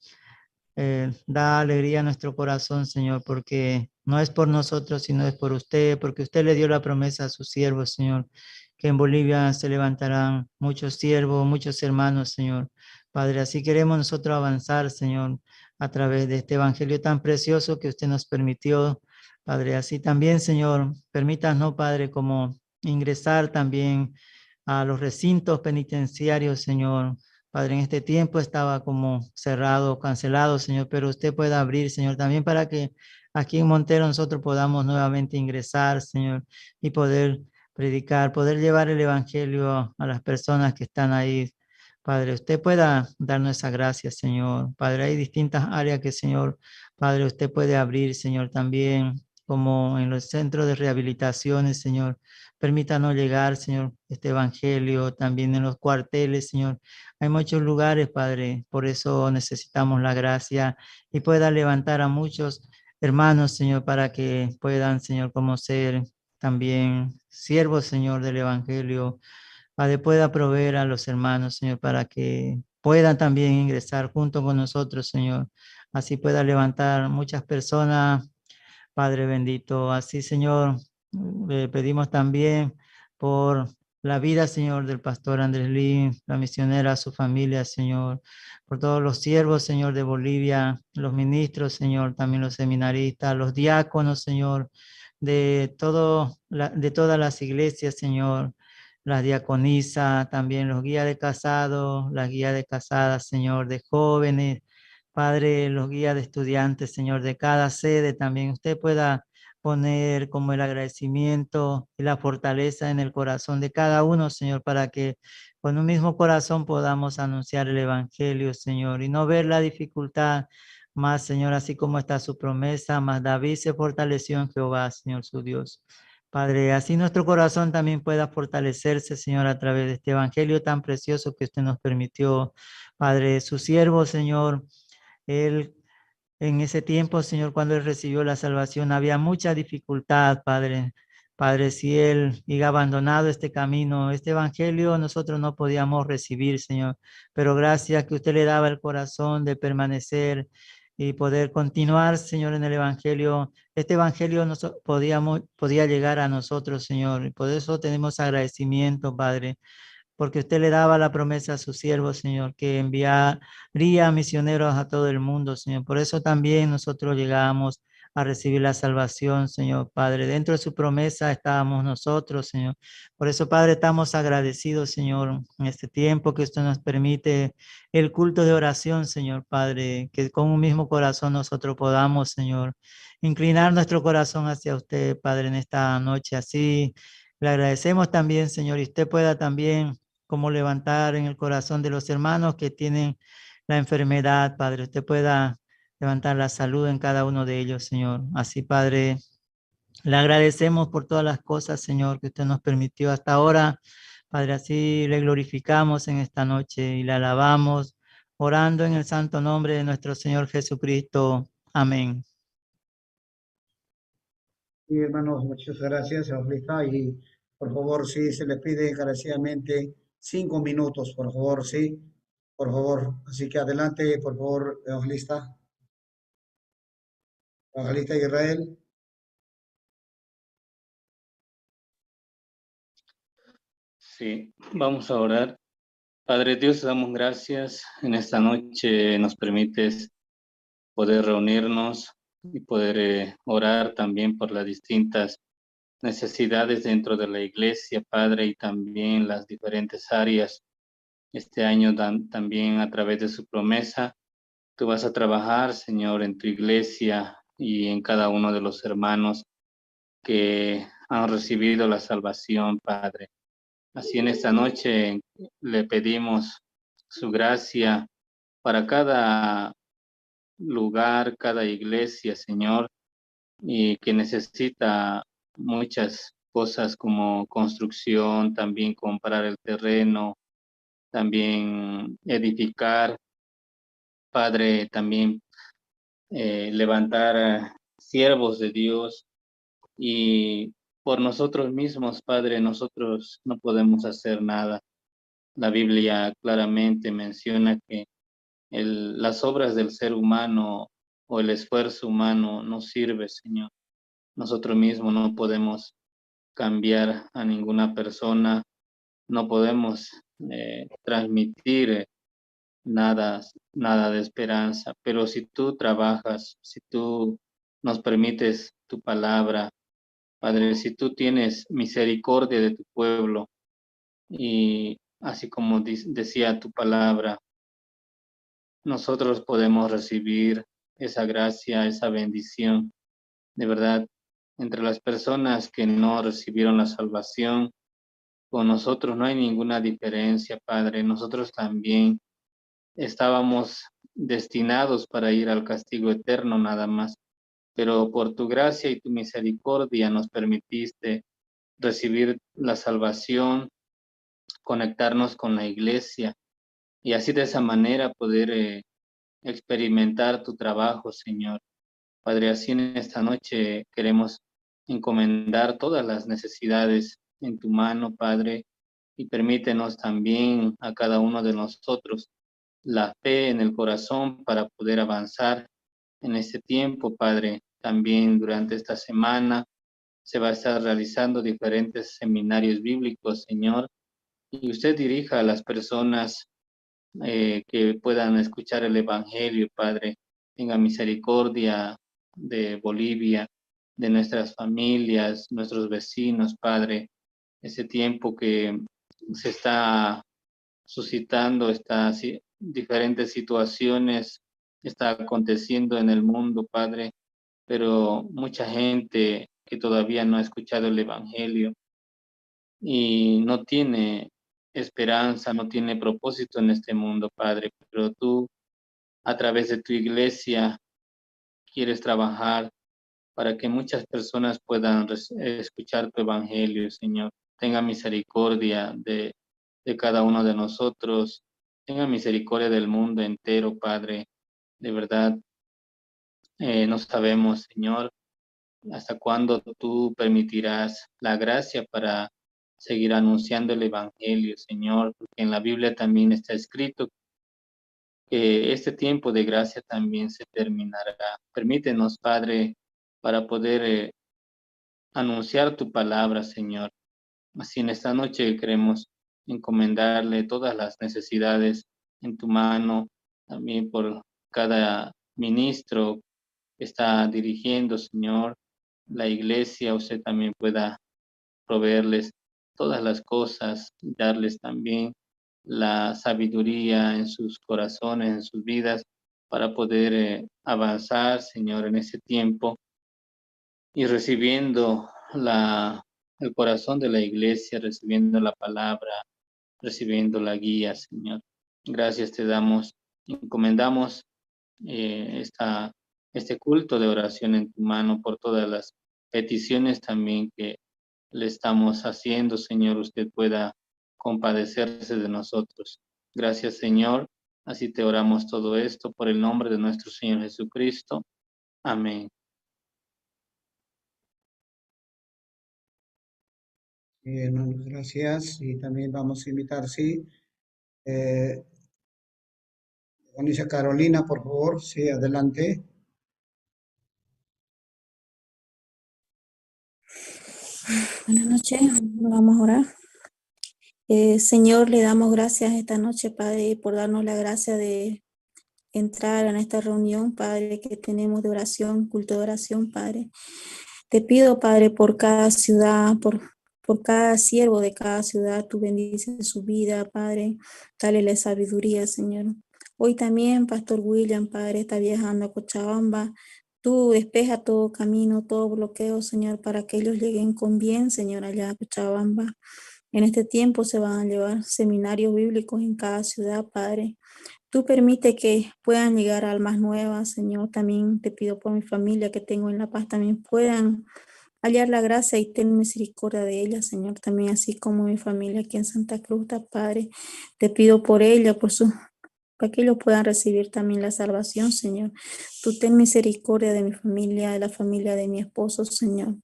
Speaker 3: da alegría a nuestro corazón, Señor, porque no es por nosotros, sino es por usted, porque usted le dio la promesa a sus siervos, Señor, que en Bolivia se levantarán muchos siervos, muchos hermanos, Señor. Padre, así queremos nosotros avanzar, Señor, a través de este evangelio tan precioso que usted nos permitió, Padre. Así también, Señor, permítanos, Padre, como ingresar también a los recintos penitenciarios, Señor. Padre, en este tiempo estaba como cerrado, cancelado, Señor, pero usted pueda abrir, Señor, también para que aquí en Montero nosotros podamos nuevamente ingresar, Señor, y poder predicar, poder llevar el evangelio a las personas que están ahí. Padre, usted pueda darnos esa gracia, Señor. Padre, hay distintas áreas que, Señor, Padre, usted puede abrir, Señor, también, como en los centros de rehabilitaciones, Señor. Permítanos llegar, Señor, este evangelio, también en los cuarteles, Señor. Hay muchos lugares, Padre, por eso necesitamos la gracia y pueda levantar a muchos hermanos, Señor, para que puedan, Señor, como ser también siervos, Señor, del Evangelio. Padre, pueda proveer a los hermanos, Señor, para que puedan también ingresar junto con nosotros, Señor. Así pueda levantar muchas personas, Padre bendito. Así, Señor, le pedimos también por la vida, Señor, del pastor Andrés Lee, la misionera, su familia, Señor, por todos los siervos, Señor, de Bolivia, los ministros, Señor, también los seminaristas, los diáconos, Señor, de todas las iglesias, Señor, las diaconisas, también los guías de casados, las guías de casadas, Señor, de jóvenes, Padre, los guías de estudiantes, Señor, de cada sede también usted pueda poner como el agradecimiento y la fortaleza en el corazón de cada uno, Señor, para que con un mismo corazón podamos anunciar el Evangelio, Señor, y no ver la dificultad más, Señor, así como está su promesa, más David se fortaleció en Jehová, Señor, su Dios. Padre, así nuestro corazón también pueda fortalecerse, Señor, a través de este Evangelio tan precioso que usted nos permitió. Padre, su siervo, Señor, él en ese tiempo, Señor, cuando él recibió la salvación, había mucha dificultad, Padre. Padre, si él hubiera abandonado este camino, este evangelio, nosotros no podíamos recibir, Señor. Pero gracias que usted le daba el corazón de permanecer y poder continuar, Señor, en el evangelio. Este evangelio podía llegar a nosotros, Señor. Y por eso tenemos agradecimiento, Padre, porque usted le daba la promesa a su siervo, Señor, que enviaría misioneros a todo el mundo, Señor. Por eso también nosotros llegamos a recibir la salvación, Señor Padre. Dentro de su promesa estábamos nosotros, Señor. Por eso, Padre, estamos agradecidos, Señor, en este tiempo que usted nos permite el culto de oración, Señor Padre, que con un mismo corazón nosotros podamos, Señor, inclinar nuestro corazón hacia usted, Padre, en esta noche. Así le agradecemos también, Señor, y usted pueda también como levantar en el corazón de los hermanos que tienen la enfermedad, Padre. Usted pueda levantar la salud en cada uno de ellos, Señor. Así, Padre, le agradecemos por todas las cosas, Señor, que usted nos permitió hasta ahora. Padre, así le glorificamos en esta noche y le alabamos, orando en el santo nombre de nuestro Señor Jesucristo. Amén.
Speaker 1: Y hermanos, muchas gracias, evangelista. Y por favor, sí, se le pide encarecidamente 5 minutos, por favor, sí, por favor. Así que adelante, por favor, evangelista. Evangelista Israel.
Speaker 4: Sí, vamos a orar. Padre Dios, te damos gracias. En esta noche nos permites poder reunirnos y poder orar también por las distintas necesidades dentro de la iglesia, Padre, y también las diferentes áreas. Este año también a través de su promesa tú vas a trabajar, Señor, en tu iglesia y en cada uno de los hermanos que han recibido la salvación, Padre. Así en esta noche le pedimos su gracia para cada lugar, cada iglesia, Señor, y que necesita muchas cosas como construcción, también comprar el terreno, también edificar, Padre, también levantar siervos de Dios y por nosotros mismos, Padre, nosotros no podemos hacer nada. La Biblia claramente menciona que las obras del ser humano o el esfuerzo humano no sirve, Señor. Nosotros mismos no podemos cambiar a ninguna persona, no podemos transmitir nada de esperanza, pero si tú trabajas, si tú nos permites tu palabra, Padre, si tú tienes misericordia de tu pueblo y así como decía tu palabra, nosotros podemos recibir esa gracia, esa bendición. De verdad, entre las personas que no recibieron la salvación, con nosotros no hay ninguna diferencia, Padre. Nosotros también estábamos destinados para ir al castigo eterno nada más, pero por tu gracia y tu misericordia nos permitiste recibir la salvación, conectarnos con la iglesia y así de esa manera poder experimentar tu trabajo, Señor. Padre, así en esta noche queremos encomendar todas las necesidades en tu mano, Padre, y permítenos también a cada uno de nosotros la fe en el corazón para poder avanzar en este tiempo, Padre. También durante esta semana se va a estar realizando diferentes seminarios bíblicos, Señor, y usted dirija a las personas que puedan escuchar el Evangelio, Padre. Tenga misericordia de Bolivia, de nuestras familias, nuestros vecinos, Padre. Ese tiempo que se está suscitando, diferentes situaciones, está aconteciendo en el mundo, Padre, pero mucha gente que todavía no ha escuchado el Evangelio y no tiene esperanza, no tiene propósito en este mundo, Padre, pero tú a través de tu iglesia quieres trabajar para que muchas personas puedan escuchar tu evangelio, Señor. Tenga misericordia de cada uno de nosotros. Tenga misericordia del mundo entero, Padre. De verdad, no sabemos, Señor, hasta cuándo tú permitirás la gracia para seguir anunciando el evangelio, Señor, porque en la Biblia también está escrito que este tiempo de gracia también se terminará. Permítenos, Padre, para poder anunciar tu palabra, Señor. Así en esta noche queremos encomendarle todas las necesidades en tu mano, también por cada ministro que está dirigiendo, Señor, la iglesia, usted también pueda proveerles todas las cosas, darles también la sabiduría en sus corazones, en sus vidas, para poder avanzar, Señor, en ese tiempo y recibiendo el corazón de la iglesia, recibiendo la palabra, recibiendo la guía, Señor. Gracias te damos, encomendamos este culto de oración en tu mano por todas las peticiones también que le estamos haciendo, Señor, usted pueda compadecerse de nosotros. Gracias, Señor. Así te oramos todo esto por el nombre de nuestro Señor Jesucristo. Amén.
Speaker 1: Hermanos, gracias. Y también vamos a invitar, sí, Juanisa Carolina, por favor, sí, adelante.
Speaker 5: Buenas noches, vamos a orar. Señor, le damos gracias esta noche, Padre, por darnos la gracia de entrar en esta reunión, Padre, que tenemos de oración, culto de oración, Padre. Te pido, Padre, por cada ciudad, por cada siervo de cada ciudad, tú bendices su vida, Padre. Dale la sabiduría, Señor. Hoy también Pastor William, Padre, está viajando a Cochabamba. Tú despeja todo camino, todo bloqueo, Señor, para que ellos lleguen con bien, Señor, allá a Cochabamba. En este tiempo se van a llevar seminarios bíblicos en cada ciudad, Padre. Tú permite que puedan llegar almas nuevas, Señor. También te pido por mi familia que tengo en La Paz, también puedan hallar la gracia y tener misericordia de ella, Señor. También así como mi familia aquí en Santa Cruz, Padre. Te pido por ella, para que ellos puedan recibir también la salvación, Señor. Tú ten misericordia de mi familia, de la familia de mi esposo, Señor.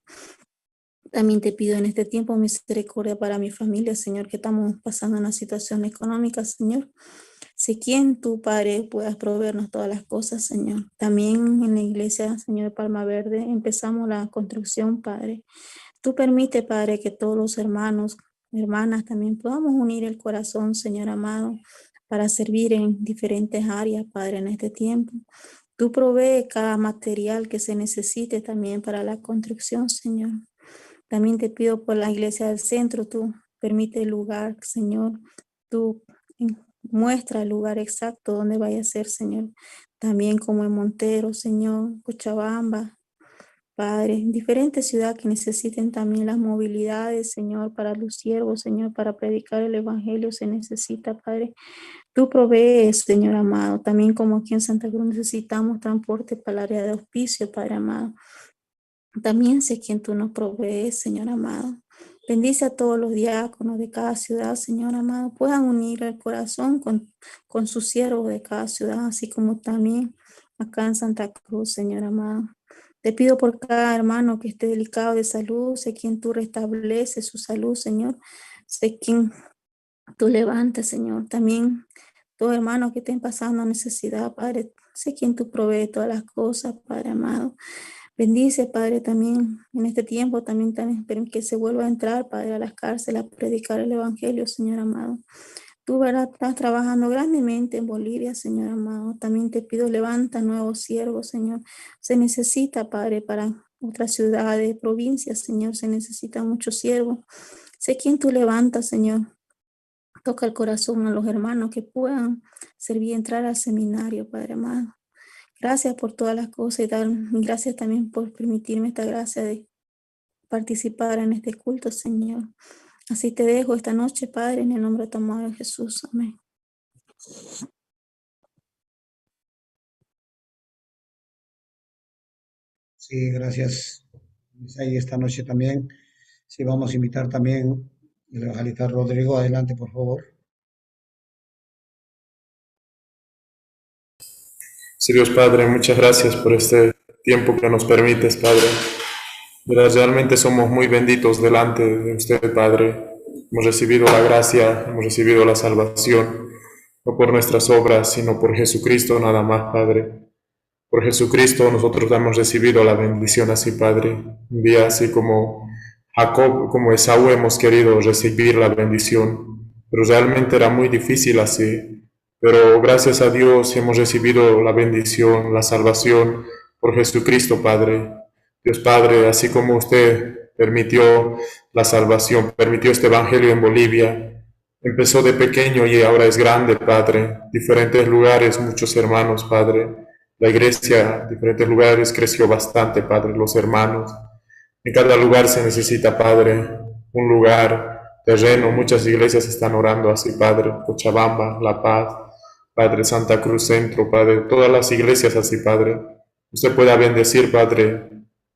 Speaker 5: También te pido en este tiempo misericordia para mi familia, Señor, que estamos pasando una situación económica, Señor. Sé quién tú, Padre, puedas proveernos todas las cosas, Señor. También en la iglesia, Señor de Palma Verde, empezamos la construcción, Padre. Tú permite, Padre, que todos los hermanos, hermanas también podamos unir el corazón, Señor amado, para servir en diferentes áreas, Padre, en este tiempo. Tú provee cada material que se necesite también para la construcción, Señor. También te pido por la iglesia del centro, tú permite el lugar, Señor. Tú muestra el lugar exacto donde vaya a ser, Señor. También como en Montero, Señor, Cochabamba, Padre, en diferentes ciudades que necesiten también las movilidades, Señor, para los siervos, Señor, para predicar el evangelio se necesita, Padre. Tú provees, Señor amado. También como aquí en Santa Cruz necesitamos transporte para el área de auspicio, Padre amado. También sé quién tú nos provees, Señor amado. Bendice a todos los diáconos de cada ciudad, Señor amado. Puedan unir el corazón con sus siervos de cada ciudad, así como también acá en Santa Cruz, Señor amado. Te pido por cada hermano que esté delicado de salud. Sé quién tú restableces su salud, Señor. Sé quién tú levantas, Señor. También todos hermanos que estén pasando necesidad, Padre. Sé quién tú provee todas las cosas, Padre amado. Bendice, Padre, también en este tiempo, también que se vuelva a entrar, Padre, a las cárceles a predicar el evangelio, Señor amado. Tú, ¿verdad? Estás trabajando grandemente en Bolivia, Señor amado. También te pido, levanta nuevos siervos, Señor. Se necesita, Padre, para otras ciudades, provincias, Señor. Se necesita muchos siervos. Sé quién tú levantas, Señor. Toca el corazón a los hermanos que puedan servir, entrar al seminario, Padre amado. Gracias por todas las cosas y gracias también por permitirme esta gracia de participar en este culto, Señor. Así te dejo esta noche, Padre, en el nombre de tu amado Jesús. Amén.
Speaker 1: Sí, gracias. Ahí esta noche también. Sí, vamos a invitar también al evangelista Rodrigo. Adelante, por favor.
Speaker 6: Sí, Dios Padre, muchas gracias por este tiempo que nos permites, Padre. Realmente somos muy benditos delante de usted, Padre. Hemos recibido la gracia, hemos recibido la salvación, no por nuestras obras, sino por Jesucristo nada más, Padre. Por Jesucristo nosotros hemos recibido la bendición así, Padre. Un día así como Jacob, como Esaú hemos querido recibir la bendición, pero realmente era muy difícil así. Pero gracias a Dios hemos recibido la bendición, la salvación por Jesucristo, Padre. Dios Padre, así como usted permitió la salvación, permitió este evangelio en Bolivia, empezó de pequeño y ahora es grande, Padre. Diferentes lugares, muchos hermanos, Padre. La iglesia, diferentes lugares, creció bastante, Padre, los hermanos. En cada lugar se necesita, Padre, un lugar, terreno. Muchas iglesias están orando así, Padre. Cochabamba, La Paz, Padre, Santa Cruz Centro, Padre. Todas las iglesias así, Padre. Usted pueda bendecir, Padre,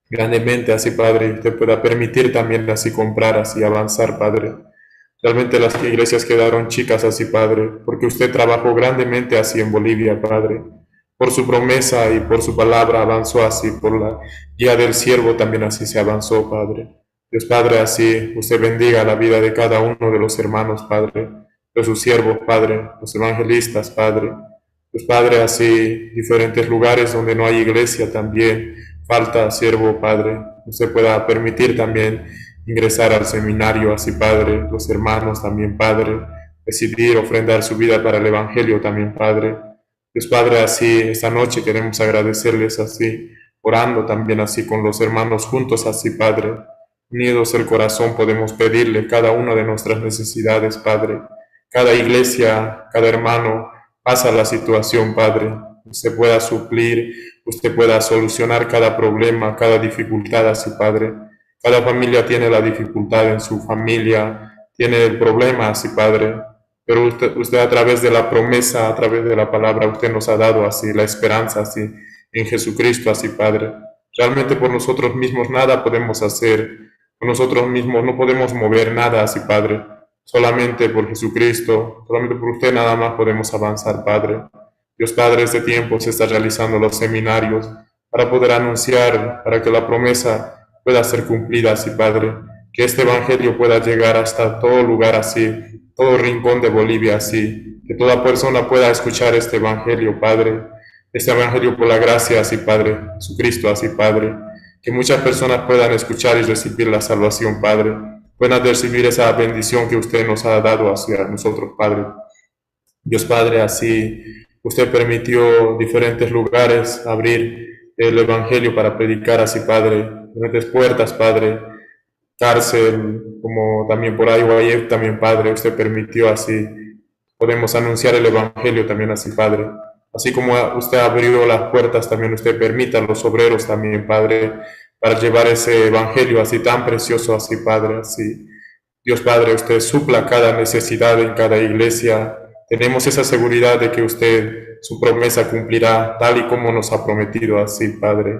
Speaker 6: grandemente así, Padre. Usted pueda permitir también así comprar, así avanzar, Padre. Realmente las iglesias quedaron chicas así, Padre, porque usted trabajó grandemente así en Bolivia, Padre. Por su promesa y por su palabra avanzó así, por la guía del siervo también así se avanzó, Padre. Dios Padre, así usted bendiga la vida de cada uno de los hermanos, Padre, de sus siervos, Padre, los evangelistas, Padre. Dios Padre, así diferentes lugares donde no hay iglesia también falta siervo, Padre. Usted pueda permitir también ingresar al seminario así, Padre, los hermanos también, Padre, decidir ofrendar su vida para el evangelio también, Padre. Dios Padre, así esta noche queremos agradecerles así, orando también así con los hermanos juntos así, Padre. Unidos el corazón podemos pedirle cada una de nuestras necesidades, Padre. Cada iglesia, cada hermano pasa la situación, Padre. Usted pueda suplir, usted pueda solucionar cada problema, cada dificultad así, Padre. Cada familia tiene la dificultad en su familia, tiene el problema así, Padre. Pero usted a través de la promesa, a través de la palabra, usted nos ha dado así la esperanza así en Jesucristo así, Padre. Realmente por nosotros mismos nada podemos hacer, por nosotros mismos no podemos mover nada así, Padre. Solamente por Jesucristo, solamente por usted nada más podemos avanzar, Padre. Dios Padre, este tiempo se está realizando los seminarios para poder anunciar, para que la promesa pueda ser cumplida así, Padre. Que este evangelio pueda llegar hasta todo lugar así, todo rincón de Bolivia así. Que toda persona pueda escuchar este evangelio, Padre. Este evangelio por la gracia así, Padre. Jesucristo así, Padre. Que muchas personas puedan escuchar y recibir la salvación, Padre. Puedan recibir esa bendición que usted nos ha dado hacia nosotros, Padre. Dios Padre, así usted permitió diferentes lugares abrir el Evangelio para predicar así, Padre. Diferentes puertas, Padre. Cárcel, como también por ahí, Guayef, también, Padre. Usted permitió así. Podemos anunciar el Evangelio también así, Padre. Así como usted abrió las puertas, también usted permita a los obreros también, Padre, para llevar ese Evangelio así tan precioso así, Padre, así. Dios Padre, usted supla cada necesidad en cada iglesia. Tenemos esa seguridad de que usted su promesa cumplirá tal y como nos ha prometido así, Padre.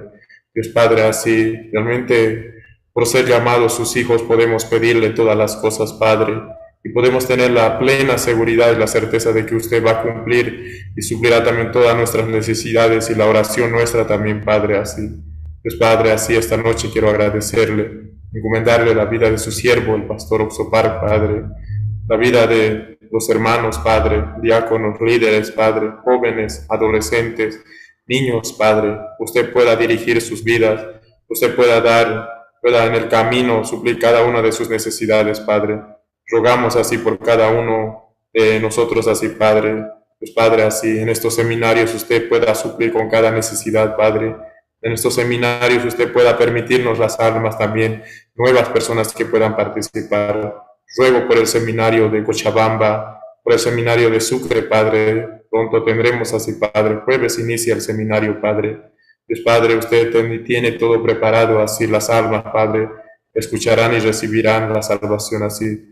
Speaker 6: Dios Padre, así realmente por ser llamados sus hijos podemos pedirle todas las cosas, Padre, y podemos tener la plena seguridad y la certeza de que usted va a cumplir y suplirá también todas nuestras necesidades y la oración nuestra también, Padre, así. Dios Padre, así esta noche quiero agradecerle, encomendarle la vida de su siervo, el pastor Oxopar, Padre, la vida de los hermanos, Padre, diáconos, líderes, Padre, jóvenes, adolescentes, niños, Padre. Usted pueda dirigir sus vidas, usted pueda en el camino suplir cada una de sus necesidades, Padre. Rogamos así por cada uno de nosotros, así, Padre. Pues, Padre, así en estos seminarios usted pueda suplir con cada necesidad, Padre. En estos seminarios usted pueda permitirnos las almas también, nuevas personas que puedan participar. Ruego por el seminario de Cochabamba, por el seminario de Sucre, Padre. Pronto tendremos así, Padre. Jueves inicia el seminario, Padre. Pues, Padre, usted tiene todo preparado, así las almas, Padre, escucharán y recibirán la salvación así.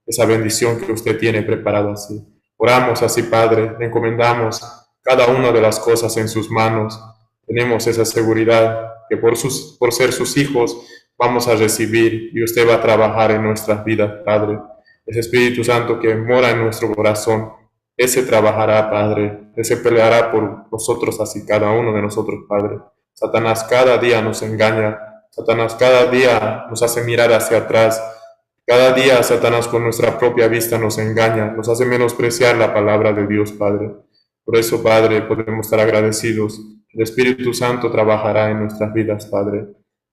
Speaker 6: Esa bendición que usted tiene preparado así. Oramos así, Padre, encomendamos cada una de las cosas en sus manos. Tenemos esa seguridad que por ser sus hijos vamos a recibir y usted va a trabajar en nuestras vidas, Padre. Ese Espíritu Santo que mora en nuestro corazón, ese trabajará, Padre, ese peleará por nosotros, así cada uno de nosotros, Padre. Satanás cada día nos engaña, Satanás cada día nos hace mirar hacia atrás. Cada día Satanás con nuestra propia vista nos engaña, nos hace menospreciar la palabra de Dios, Padre. Por eso, Padre, podemos estar agradecidos. El Espíritu Santo trabajará en nuestras vidas, Padre.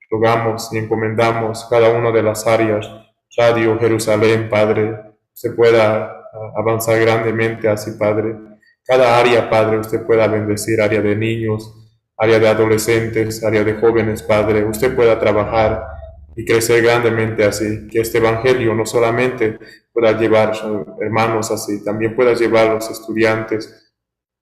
Speaker 6: Rogamos y encomendamos cada una de las áreas, Radio Jerusalén, Padre, se pueda avanzar grandemente así, Padre. Cada área, Padre, usted pueda bendecir, área de niños, área de adolescentes, área de jóvenes, Padre. Usted pueda trabajar y crecer grandemente así, que este evangelio no solamente pueda llevar hermanos así, también pueda llevar a los estudiantes,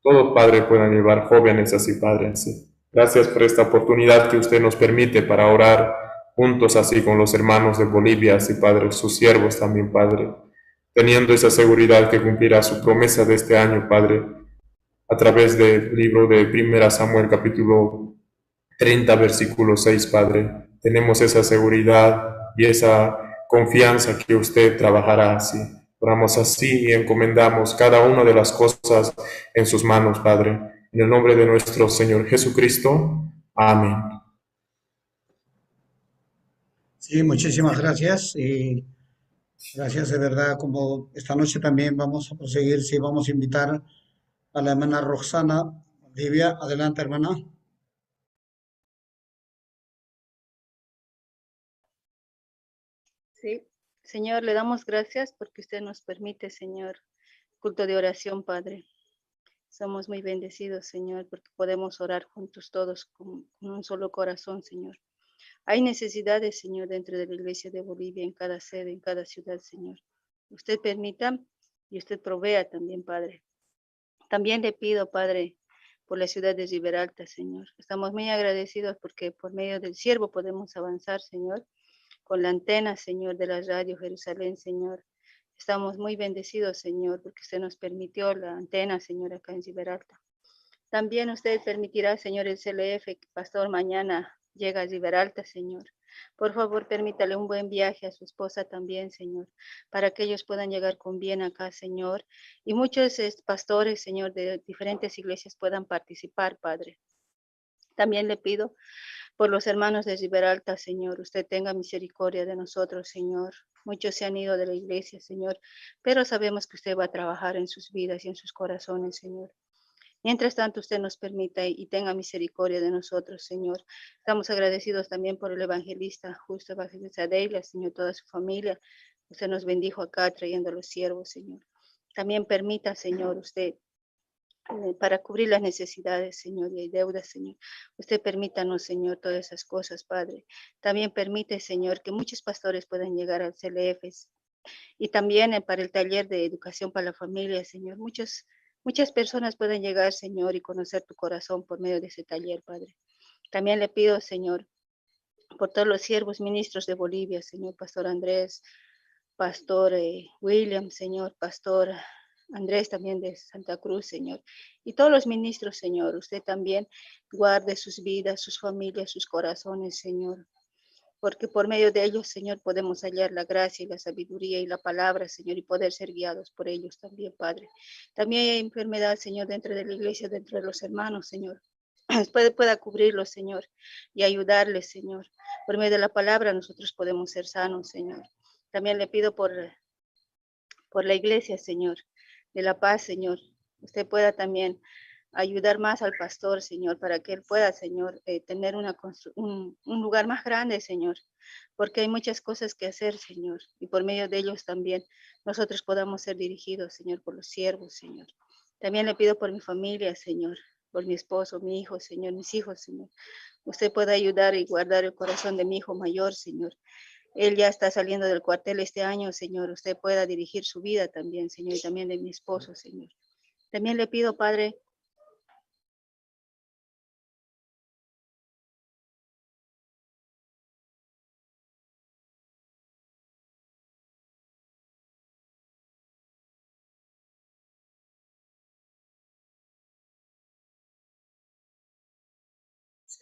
Speaker 6: todos, Padre, puedan llevar jóvenes así, Padre, así. Gracias por esta oportunidad que usted nos permite para orar juntos así con los hermanos de Bolivia, así, Padre, sus siervos también, Padre, teniendo esa seguridad que cumplirá su promesa de este año, Padre, a través del libro de 1 Samuel, capítulo 30, versículo 6, Padre. Tenemos esa seguridad y esa confianza que usted trabajará así. Oramos así y encomendamos cada una de las cosas en sus manos, Padre. En el nombre de nuestro Señor Jesucristo. Amén.
Speaker 1: Sí, muchísimas gracias. Y gracias de verdad. Como esta noche también vamos a proseguir, sí, vamos a invitar a la hermana Roxana Olivia. Adelante, hermana.
Speaker 7: Sí, Señor, le damos gracias porque usted nos permite, Señor, culto de oración, Padre. Somos muy bendecidos, Señor, porque podemos orar juntos todos con un solo corazón, Señor. Hay necesidades, Señor, dentro de la Iglesia de Bolivia, en cada sede, en cada ciudad, Señor. Usted permita y usted provea también, Padre, También le pido, Padre, por la ciudad de Riberalta, Señor. Estamos muy agradecidos porque por medio del siervo podemos avanzar, Señor, con la antena, Señor, de la radio Jerusalén, Señor. Estamos muy bendecidos, Señor, porque usted nos permitió la antena, Señor, acá en Riberalta. También usted permitirá, Señor, el CLF, que Pastor mañana llega a Riberalta, Señor. Por favor, permítale un buen viaje a su esposa también, Señor, para que ellos puedan llegar con bien acá, Señor. Y muchos pastores, Señor, de diferentes iglesias puedan participar, Padre. También le pido por los hermanos de Riberalta, Señor. Usted tenga misericordia de nosotros, Señor. Muchos se han ido de la iglesia, Señor, pero sabemos que usted va a trabajar en sus vidas y en sus corazones, Señor. Mientras tanto, usted nos permita y tenga misericordia de nosotros, Señor. Estamos agradecidos también por el evangelista, justo evangelista Deila, Señor, toda su familia. Usted nos bendijo acá trayendo a los siervos, Señor. También permita, Señor, usted, para cubrir las necesidades, Señor, y hay deudas, Señor. Usted permítanos, Señor, todas esas cosas, Padre. También permite, Señor, que muchos pastores puedan llegar al CLF y también para el taller de educación para la familia, Señor. Muchas personas pueden llegar, Señor, y conocer tu corazón por medio de ese taller, Padre. También le pido, Señor, por todos los siervos ministros de Bolivia, Señor, Pastor Andrés, Pastor William, Señor, Pastor Andrés también de Santa Cruz, Señor, y todos los ministros, Señor. Usted también guarde sus vidas, sus familias, sus corazones, Señor. Porque por medio de ellos, Señor, podemos hallar la gracia y la sabiduría y la palabra, Señor, y poder ser guiados por ellos también, Padre. También hay enfermedad, Señor, dentro de la iglesia, dentro de los hermanos, Señor. Pueda cubrirlos, Señor, y ayudarles, Señor. Por medio de la palabra nosotros podemos ser sanos, Señor. También le pido por la iglesia, Señor, de la paz, Señor. Usted pueda también ayudar más al pastor, Señor, para que él pueda, Señor, tener un lugar más grande, Señor, porque hay muchas cosas que hacer, Señor, y por medio de ellos también nosotros podamos ser dirigidos, Señor, por los siervos, Señor. También le pido por mi familia, Señor, por mi esposo, mi hijo, Señor, mis hijos, Señor. Usted puede ayudar y guardar el corazón de mi hijo mayor, Señor. Él ya está saliendo del cuartel este año, Señor. Usted pueda dirigir su vida también, Señor, y también de mi esposo, Señor. También le pido, Padre,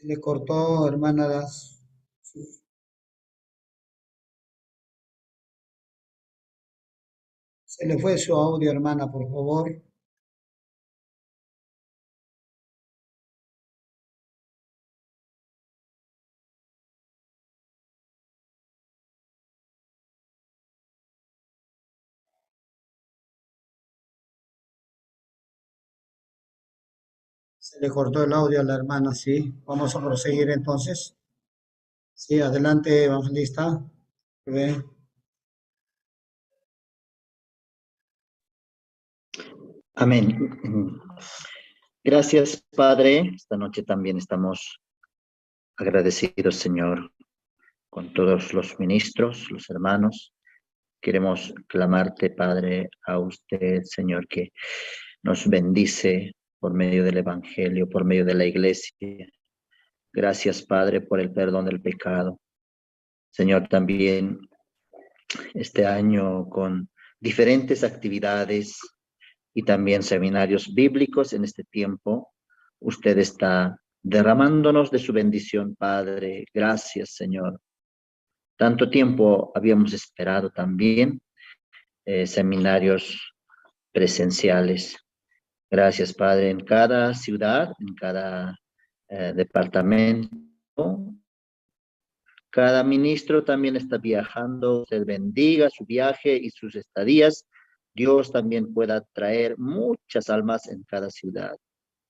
Speaker 1: Se le cortó, hermana, se le fue su audio, hermana, por favor. Se le cortó el audio a la hermana, sí. Vamos a proseguir entonces. Sí, adelante, evangelista. Bien.
Speaker 8: Amén. Gracias, Padre. Esta noche también estamos agradecidos, Señor, con todos los ministros, los hermanos. Queremos clamarte, Padre, a usted, Señor, que nos bendice por medio del Evangelio, por medio de la iglesia. Gracias, Padre, por el perdón del pecado. Señor, también este año con diferentes actividades y también seminarios bíblicos en este tiempo, usted está derramándonos de su bendición, Padre. Gracias, Señor. Tanto tiempo habíamos esperado también seminarios presenciales. Gracias, Padre, en cada ciudad, en cada departamento. Cada ministro también está viajando. Usted bendiga su viaje y sus estadías. Dios también pueda traer muchas almas en cada ciudad.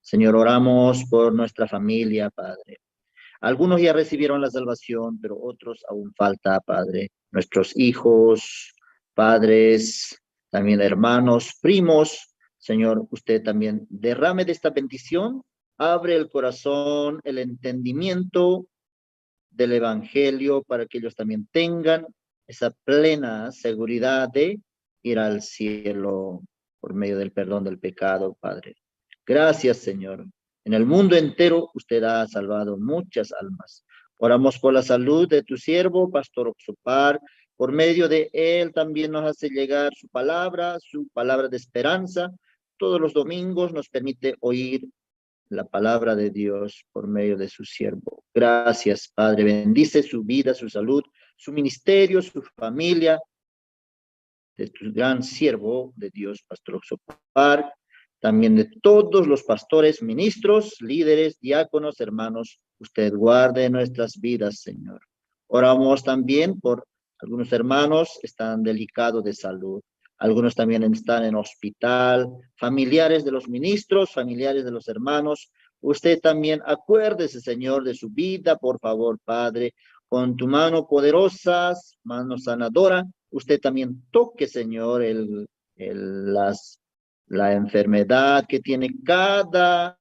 Speaker 8: Señor, oramos por nuestra familia, Padre. Algunos ya recibieron la salvación, pero otros aún falta, Padre. Nuestros hijos, padres, también hermanos, primos. Señor, usted también derrame de esta bendición, abre el corazón, el entendimiento del Evangelio para que ellos también tengan esa plena seguridad de ir al cielo por medio del perdón del pecado, Padre. Gracias, Señor. En el mundo entero usted ha salvado muchas almas. Oramos por la salud de tu siervo, Pastor Oxopar. Por medio de él también nos hace llegar su palabra de esperanza. Todos los domingos nos permite oír la palabra de Dios por medio de su siervo. Gracias, Padre. Bendice su vida, su salud, su ministerio, su familia, de tu gran siervo de Dios, Pastor Oxopar, también de todos los pastores, ministros, líderes, diáconos, hermanos. Usted guarde nuestras vidas, Señor. Oramos también por algunos hermanos que están delicados de salud. Algunos también están en hospital, familiares de los ministros, familiares de los hermanos. Usted también acuérdese, Señor, de su vida, por favor, Padre, con tu mano poderosa, mano sanadora. Usted también toque, Señor, la enfermedad que tiene cada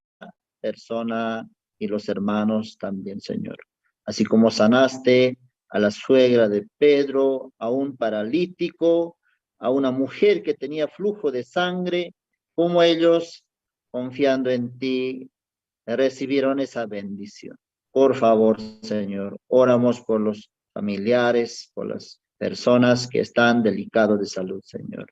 Speaker 8: persona y los hermanos también, Señor. Así como sanaste a la suegra de Pedro, a un paralítico, a una mujer que tenía flujo de sangre, como ellos, confiando en ti, recibieron esa bendición. Por favor, Señor, oramos por los familiares, por las personas que están delicados de salud, Señor.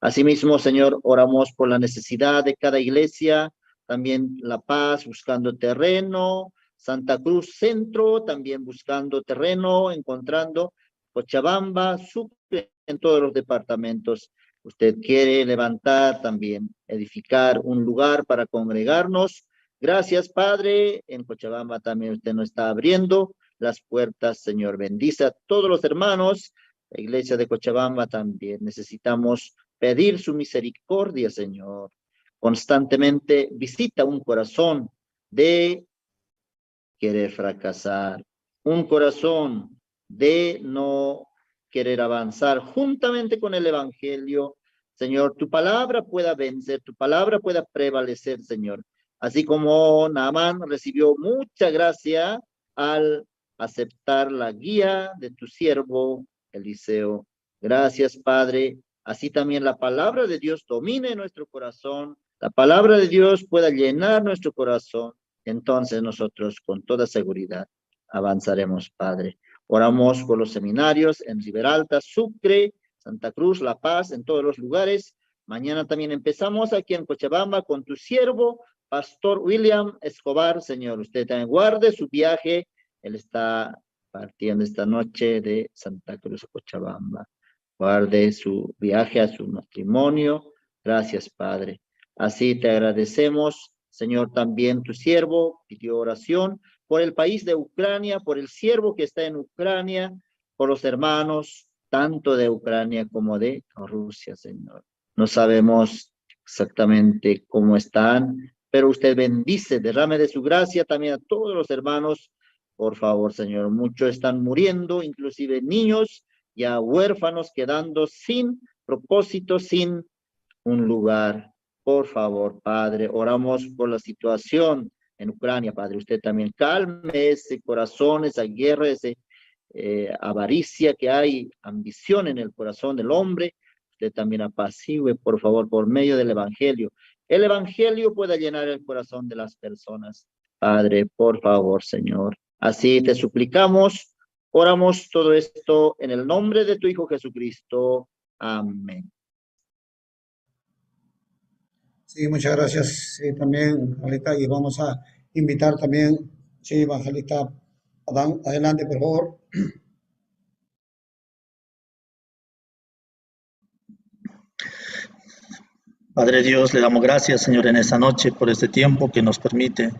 Speaker 8: Asimismo, Señor, oramos por la necesidad de cada iglesia, también La Paz buscando terreno, Santa Cruz Centro también buscando terreno, encontrando Cochabamba, Sucre, en todos los departamentos. Usted quiere levantar también, edificar un lugar para congregarnos. Gracias, Padre. En Cochabamba también usted nos está abriendo las puertas, Señor. Bendice a todos los hermanos. La iglesia de Cochabamba también. Necesitamos pedir su misericordia, Señor. Constantemente visita un corazón de querer fracasar, un corazón de no querer avanzar juntamente con el Evangelio. Señor, tu palabra pueda vencer, tu palabra pueda prevalecer, Señor. Así como Naamán recibió mucha gracia al aceptar la guía de tu siervo Eliseo. Gracias, Padre. Así también la palabra de Dios domine nuestro corazón. La palabra de Dios pueda llenar nuestro corazón. Entonces nosotros con toda seguridad avanzaremos, Padre. Oramos por los seminarios en Riberalta, Sucre, Santa Cruz, La Paz, en todos los lugares. Mañana también empezamos aquí en Cochabamba con tu siervo, Pastor William Escobar. Señor, usted también guarde su viaje. Él está partiendo esta noche de Santa Cruz a Cochabamba. Guarde su viaje a su matrimonio. Gracias, Padre. Así te agradecemos, Señor. También tu siervo pidió oración por el país de Ucrania, por el siervo que está en Ucrania, por los hermanos, tanto de Ucrania como de Rusia, Señor. No sabemos exactamente cómo están, pero usted bendice, derrame de su gracia también a todos los hermanos. Por favor, Señor, muchos están muriendo, inclusive niños, ya huérfanos, quedando sin propósito, sin un lugar. Por favor, Padre, oramos por la situación en Ucrania, Padre. Usted también calme ese corazón, esa guerra, esa avaricia que hay, ambición en el corazón del hombre. Usted también apacigüe, por favor, por medio del Evangelio. El Evangelio pueda llenar el corazón de las personas. Padre, por favor, Señor. Así te suplicamos, oramos todo esto en el nombre de tu Hijo Jesucristo. Amén.
Speaker 1: Sí, muchas gracias. Sí, también, Evangelista, y vamos a invitar también, sí, Evangelista Adán, adelante, por favor.
Speaker 9: Padre Dios, le damos gracias, Señor, en esta noche por este tiempo que nos permite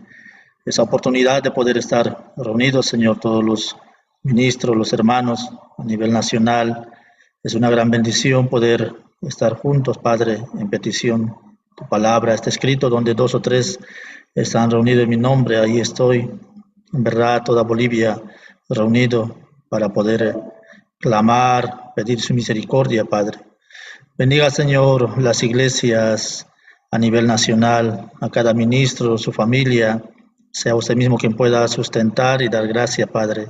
Speaker 9: esa oportunidad de poder estar reunidos, Señor, todos los ministros, los hermanos a nivel nacional. Es una gran bendición poder estar juntos, Padre, en petición. Tu palabra está escrito donde 2 o 3 están reunidos en mi nombre. Ahí estoy, en verdad, toda Bolivia reunido para poder clamar, pedir su misericordia, Padre. Bendiga, Señor, las iglesias a nivel nacional, a cada ministro, su familia. Sea usted mismo quien pueda sustentar y dar gracia, Padre.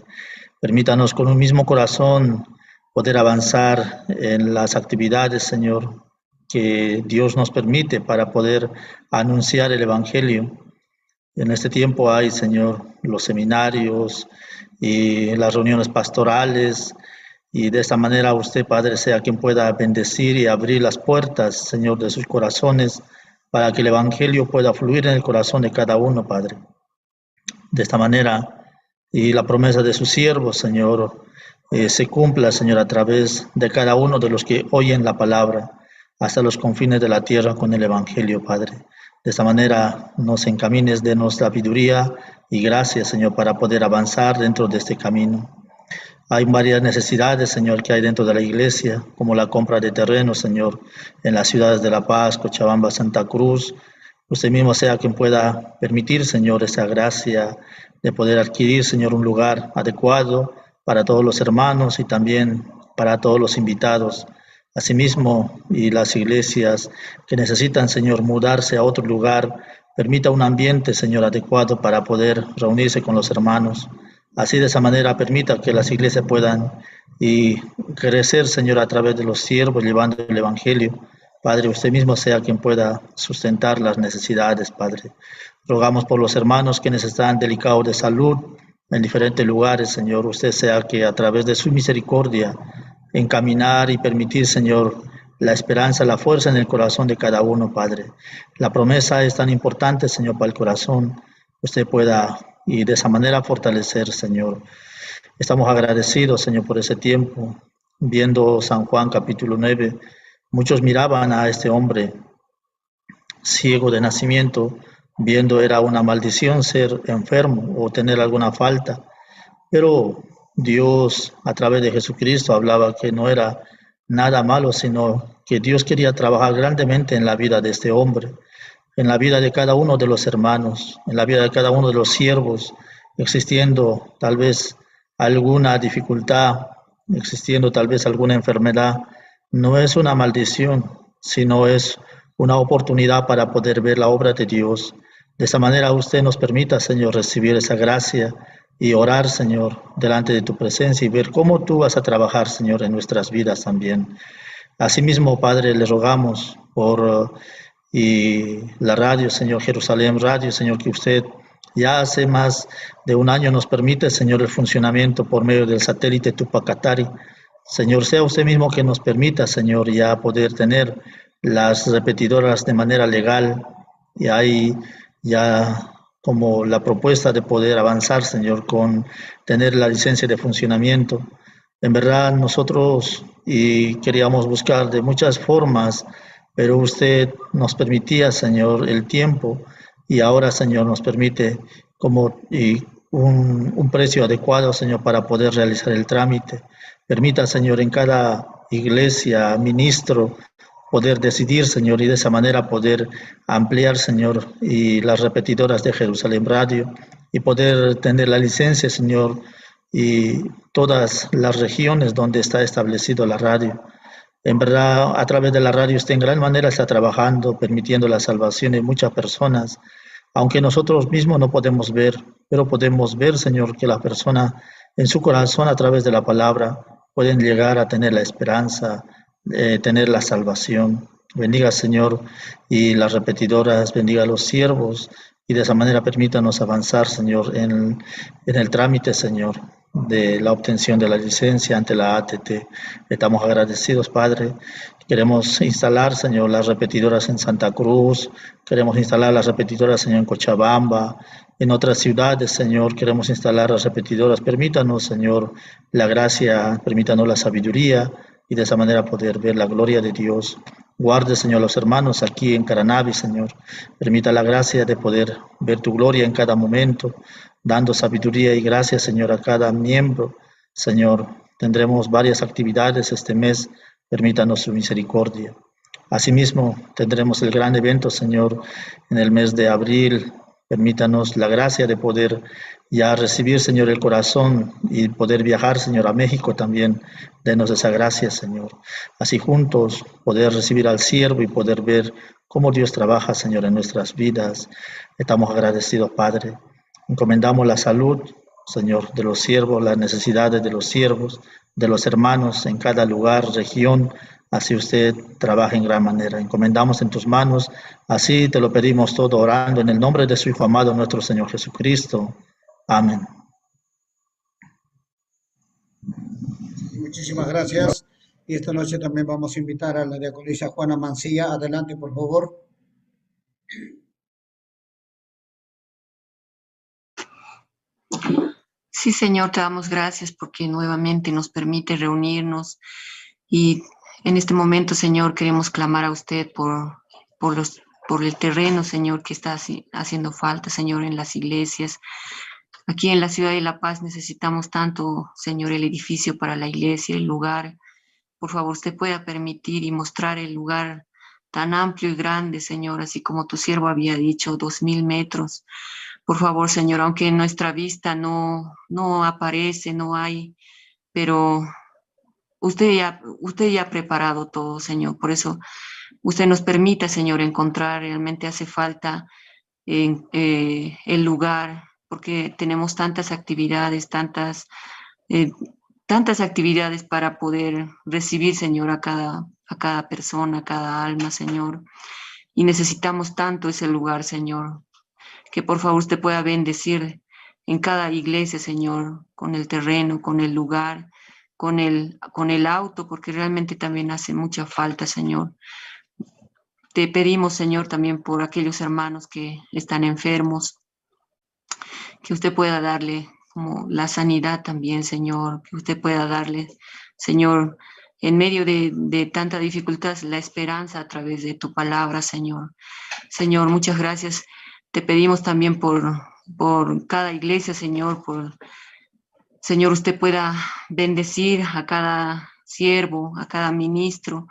Speaker 9: Permítanos con un mismo corazón poder avanzar en las actividades, Señor, que Dios nos permite para poder anunciar el Evangelio. En este tiempo hay, Señor, los seminarios y las reuniones pastorales, y de esta manera usted, Padre, sea quien pueda bendecir y abrir las puertas, Señor, de sus corazones, para que el Evangelio pueda fluir en el corazón de cada uno, Padre. De esta manera, y la promesa de sus siervos, Señor, se cumpla, Señor, a través de cada uno de los que oyen la palabra, hasta los confines de la tierra con el Evangelio, Padre. De esta manera nos encamines, denos sabiduría y gracias, Señor, para poder avanzar dentro de este camino. Hay varias necesidades, Señor, que hay dentro de la iglesia, como la compra de terrenos, Señor, en las ciudades de La Paz, Cochabamba, Santa Cruz. Usted mismo sea quien pueda permitir, Señor, esa gracia de poder adquirir, Señor, un lugar adecuado para todos los hermanos y también para todos los invitados. Asimismo, y las iglesias que necesitan, Señor, mudarse a otro lugar, permita un ambiente, Señor, adecuado para poder reunirse con los hermanos. Así, de esa manera, permita que las iglesias puedan y crecer, Señor, a través de los siervos, llevando el Evangelio. Padre, usted mismo sea quien pueda sustentar las necesidades, Padre. Rogamos por los hermanos quienes están delicados de salud en diferentes lugares, Señor. Usted sea que a través de su misericordia encaminar y permitir, Señor, la esperanza, la fuerza en el corazón de cada uno, Padre. La promesa es tan importante, Señor, para el corazón. Usted pueda y de esa manera fortalecer, Señor. Estamos agradecidos, Señor, por ese tiempo. Viendo San Juan capítulo 9, muchos miraban a este hombre ciego de nacimiento, viendo era una maldición ser enfermo o tener alguna falta. Pero Dios, a través de Jesucristo, hablaba que no era nada malo, sino que Dios quería trabajar grandemente en la vida de este hombre, en la vida de cada uno de los hermanos, en la vida de cada uno de los siervos, existiendo tal vez alguna dificultad, existiendo tal vez alguna enfermedad. No es una maldición, sino es una oportunidad para poder ver la obra de Dios. De esa manera usted nos permita, Señor, recibir esa gracia y orar, Señor, delante de tu presencia y ver cómo tú vas a trabajar, Señor, en nuestras vidas también. Asimismo, Padre, le rogamos por y la radio, Señor, Jerusalén Radio, Señor, que usted ya hace más de un año nos permite, Señor, el funcionamiento por medio del satélite Tupacatari. Señor, sea usted mismo que nos permita, Señor, ya poder tener las repetidoras de manera legal, y hay ya como la propuesta de poder avanzar, Señor, con tener la licencia de funcionamiento. En verdad, nosotros queríamos buscar de muchas formas, pero usted nos permitía, Señor, el tiempo, y ahora, Señor, nos permite como un precio adecuado, Señor, para poder realizar el trámite. Permita, Señor, en cada iglesia, ministro, poder decidir, Señor, y de esa manera poder ampliar, Señor, y las repetidoras de Jerusalén Radio, y poder tener la licencia, Señor, y todas las regiones donde está establecido la radio. En verdad, a través de la radio usted en gran manera está trabajando, permitiendo la salvación de muchas personas, aunque nosotros mismos no podemos ver, pero podemos ver, Señor, que la persona en su corazón a través de la palabra pueden llegar a tener la esperanza, tener la salvación. Bendiga, Señor, y las repetidoras, bendiga a los siervos, y de esa manera permítanos avanzar, Señor, en el trámite, Señor, de la obtención de la licencia ante la ATT. Estamos agradecidos, Padre. Queremos instalar, Señor, las repetidoras en Santa Cruz, queremos instalar las repetidoras, Señor, en Cochabamba, en otras ciudades, Señor, queremos instalar las repetidoras. Permítanos, Señor, la gracia, permítanos la sabiduría, y de esa manera poder ver la gloria de Dios. Guarde, Señor, los hermanos aquí en Caranavi, Señor. Permita la gracia de poder ver tu gloria en cada momento, dando sabiduría y gracia, Señor, a cada miembro. Señor, tendremos varias actividades este mes. Permítanos su misericordia. Asimismo, tendremos el gran evento, Señor, en el mes de abril. Permítanos la gracia de poder ya recibir, Señor, el corazón y poder viajar, Señor, a México también. Denos esa gracia, Señor. Así juntos poder recibir al siervo y poder ver cómo Dios trabaja, Señor, en nuestras vidas. Estamos agradecidos, Padre. Encomendamos la salud, Señor, de los siervos, las necesidades de los siervos, de los hermanos en cada lugar, región, así usted trabaja en gran manera. Encomendamos en tus manos, así te lo pedimos todo orando en el nombre de su Hijo amado, nuestro Señor Jesucristo. Amén.
Speaker 1: Muchísimas gracias. Y esta noche también vamos a invitar a la diaconisa Juana Mancilla. Adelante, por favor.
Speaker 10: Sí, Señor, te damos gracias porque nuevamente nos permite reunirnos y en este momento, Señor, queremos clamar a usted por el terreno, Señor, que está haciendo falta, Señor, en las iglesias. Aquí en la ciudad de La Paz necesitamos tanto, Señor, el edificio para la iglesia, el lugar. Por favor, usted pueda permitir y mostrar el lugar tan amplio y grande, Señor, así como tu siervo había dicho, 2000 metros. Por favor, Señor, aunque en nuestra vista no aparece, no hay, pero usted ya ha preparado todo, Señor. Por eso usted nos permita, Señor, encontrar, realmente hace falta el lugar, porque tenemos tantas actividades, tantas actividades para poder recibir, Señor, a cada persona, a cada alma, Señor. Y necesitamos tanto ese lugar, Señor, que por favor usted pueda bendecir en cada iglesia, Señor, con el terreno, con el lugar, con el auto, porque realmente también hace mucha falta, Señor. Te pedimos, Señor, también por aquellos hermanos que están enfermos, que usted pueda darle como la sanidad también, Señor, que usted pueda darle, Señor, en medio de tanta dificultad, la esperanza a través de tu palabra, Señor. Señor, muchas gracias. Te pedimos también por cada iglesia, Señor, Señor, usted pueda bendecir a cada siervo, a cada ministro,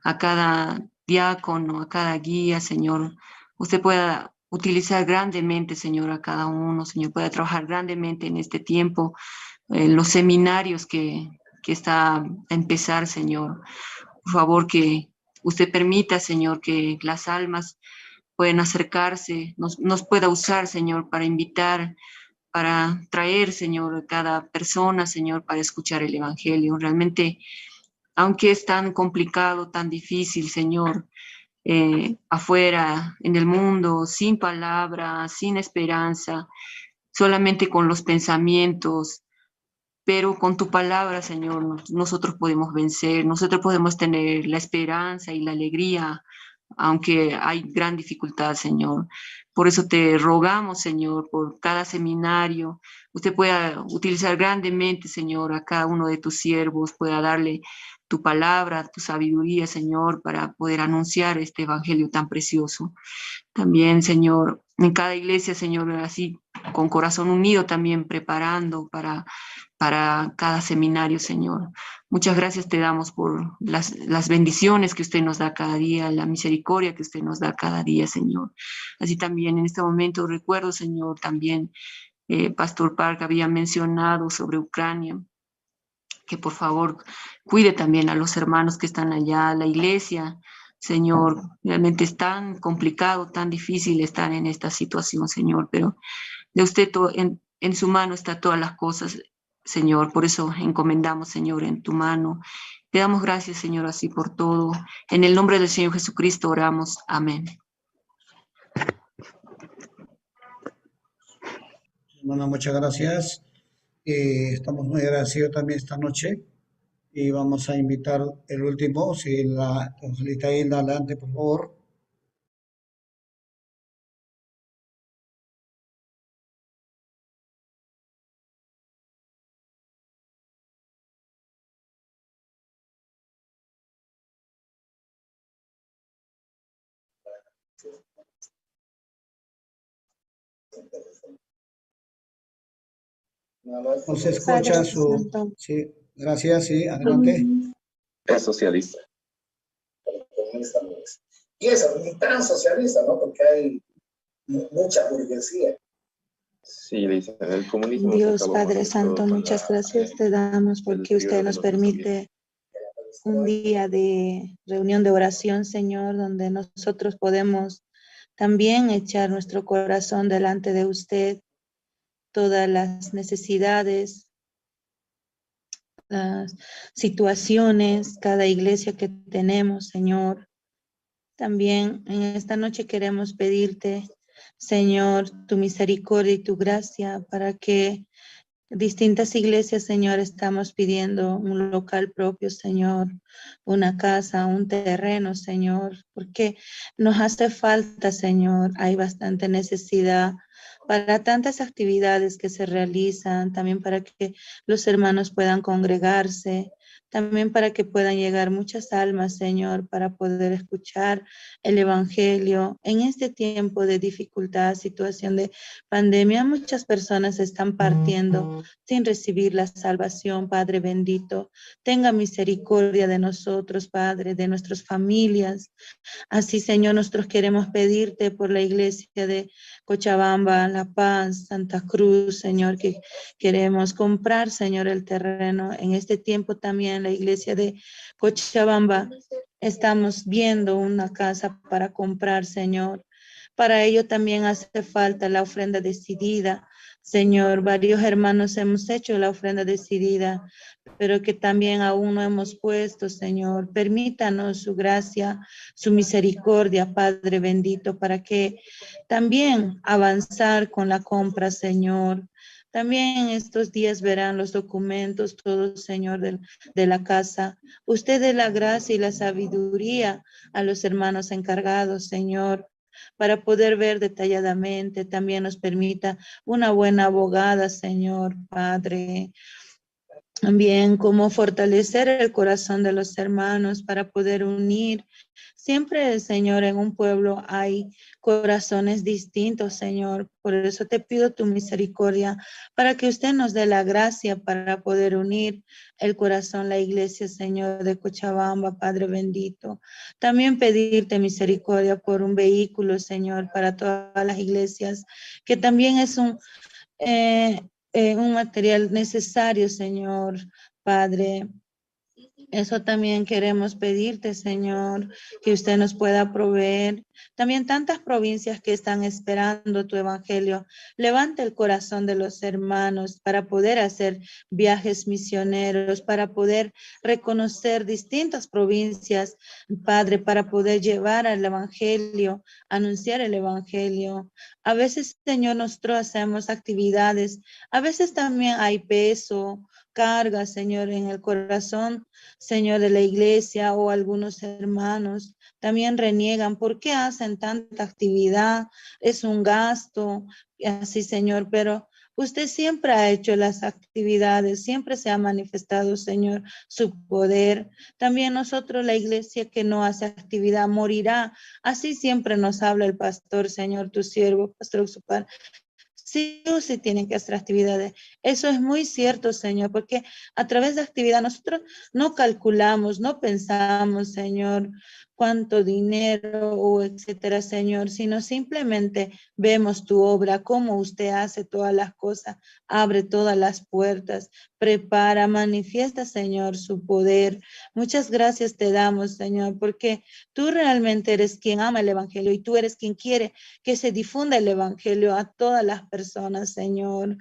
Speaker 10: a cada diácono, a cada guía, Señor. Usted pueda utilizar grandemente, Señor, a cada uno, Señor, pueda trabajar grandemente en este tiempo, en los seminarios que está a empezar, Señor. Por favor, que usted permita, Señor, que las almas puedan acercarse, nos pueda usar, Señor, para invitar, para traer, Señor, a cada persona, Señor, para escuchar el Evangelio. Realmente, aunque es tan complicado, tan difícil, Señor, afuera, en el mundo, sin palabra, sin esperanza, solamente con los pensamientos, pero con tu palabra, Señor, nosotros podemos vencer, nosotros podemos tener la esperanza y la alegría, aunque hay gran dificultad, Señor. Por eso te rogamos, Señor, por cada seminario, usted pueda utilizar grandemente, Señor, a cada uno de tus siervos, pueda darle tu palabra, tu sabiduría, Señor, para poder anunciar este evangelio tan precioso. También, Señor, en cada iglesia, Señor, así con corazón unido también preparando para cada seminario, Señor. Muchas gracias te damos por las bendiciones que usted nos da cada día, la misericordia que usted nos da cada día, Señor. Así también en este momento recuerdo, Señor, también Pastor Park había mencionado sobre Ucrania, que por favor cuide también a los hermanos que están allá, la iglesia. Señor, realmente es tan complicado, tan difícil estar en esta situación, Señor, pero de usted en su mano está todas las cosas, Señor. Por eso encomendamos, Señor, en tu mano. Te damos gracias, Señor, así por todo. En el nombre del Señor Jesucristo oramos. Amén.
Speaker 1: Bueno, muchas gracias. Estamos muy agradecidos también esta noche. Y vamos a invitar el último, si la Angelita Hilda, adelante, por favor. No se escucha su... Sí, gracias, sí, adelante.
Speaker 11: Es socialista. Pero comunista no es. Y eso, ni tan socialista, ¿no? Porque hay mucha burguesía. Sí, dice, el comunismo.
Speaker 5: Dios Padre Santo, muchas gracias te damos porque usted nos permite un día de reunión de oración, Señor, donde nosotros podemos también echar nuestro corazón delante de usted, todas las necesidades,
Speaker 12: las situaciones, cada iglesia que tenemos, Señor. También en esta noche queremos pedirte, Señor, tu misericordia y tu gracia para que distintas iglesias, Señor, estamos pidiendo un local propio, Señor, una casa, un terreno, Señor, porque nos hace falta, Señor, hay bastante necesidad para tantas actividades que se realizan, también para que los hermanos puedan congregarse, también para que puedan llegar muchas almas, Señor, para poder escuchar el Evangelio. En este tiempo de dificultad, situación de pandemia, muchas personas están partiendo sin recibir la salvación, Padre bendito. Tenga misericordia de nosotros, Padre, de nuestras familias. Así, Señor, nosotros queremos pedirte por la iglesia de Cochabamba, La Paz, Santa Cruz, Señor, que queremos comprar, Señor, el terreno. En este tiempo también la iglesia de Cochabamba estamos viendo una casa para comprar, Señor. Para ello también hace falta la ofrenda decidida. Señor, varios hermanos hemos hecho la ofrenda decidida, pero que también aún no hemos puesto, Señor. Permítanos su gracia, su misericordia, Padre bendito, para que también avanzar con la compra, Señor. También en estos días verán los documentos, todos, Señor, de la casa. Usted dé la gracia y la sabiduría a los hermanos encargados, Señor, para poder ver detalladamente. También nos permita una buena abogada, Señor, Padre. También cómo fortalecer el corazón de los hermanos para poder unir. Siempre, Señor, en un pueblo hay corazones distintos, Señor. Por eso te pido tu misericordia para que usted nos dé la gracia para poder unir el corazón, la iglesia, Señor, de Cochabamba, Padre bendito. También pedirte misericordia por un vehículo, Señor, para todas las iglesias, que también es un material necesario, Señor, Padre. Eso también queremos pedirte, Señor, que usted nos pueda proveer. También tantas provincias que están esperando tu evangelio. Levante el corazón de los hermanos para poder hacer viajes misioneros, para poder reconocer distintas provincias, Padre, para poder llevar el evangelio, anunciar el evangelio. A veces, Señor, nosotros hacemos actividades. A veces también hay peso, carga, Señor, en el corazón, Señor, de la iglesia, o algunos hermanos también reniegan. ¿Por qué hacen tanta actividad? Es un gasto, así, Señor, pero usted siempre ha hecho las actividades, siempre se ha manifestado, Señor, su poder. También nosotros, la iglesia que no hace actividad, morirá. Así siempre nos habla el pastor, Señor, tu siervo, Pastor Oxupar. Sí o sí tienen que hacer actividades. Eso es muy cierto, Señor, porque a través de actividad nosotros no calculamos, no pensamos, Señor, cuánto dinero o etcétera, Señor, sino simplemente vemos tu obra, cómo usted hace todas las cosas, abre todas las puertas, prepara, manifiesta, Señor, su poder. Muchas gracias te damos, Señor, porque tú realmente eres quien ama el evangelio y tú eres quien quiere que se difunda el evangelio a todas las personas, Señor.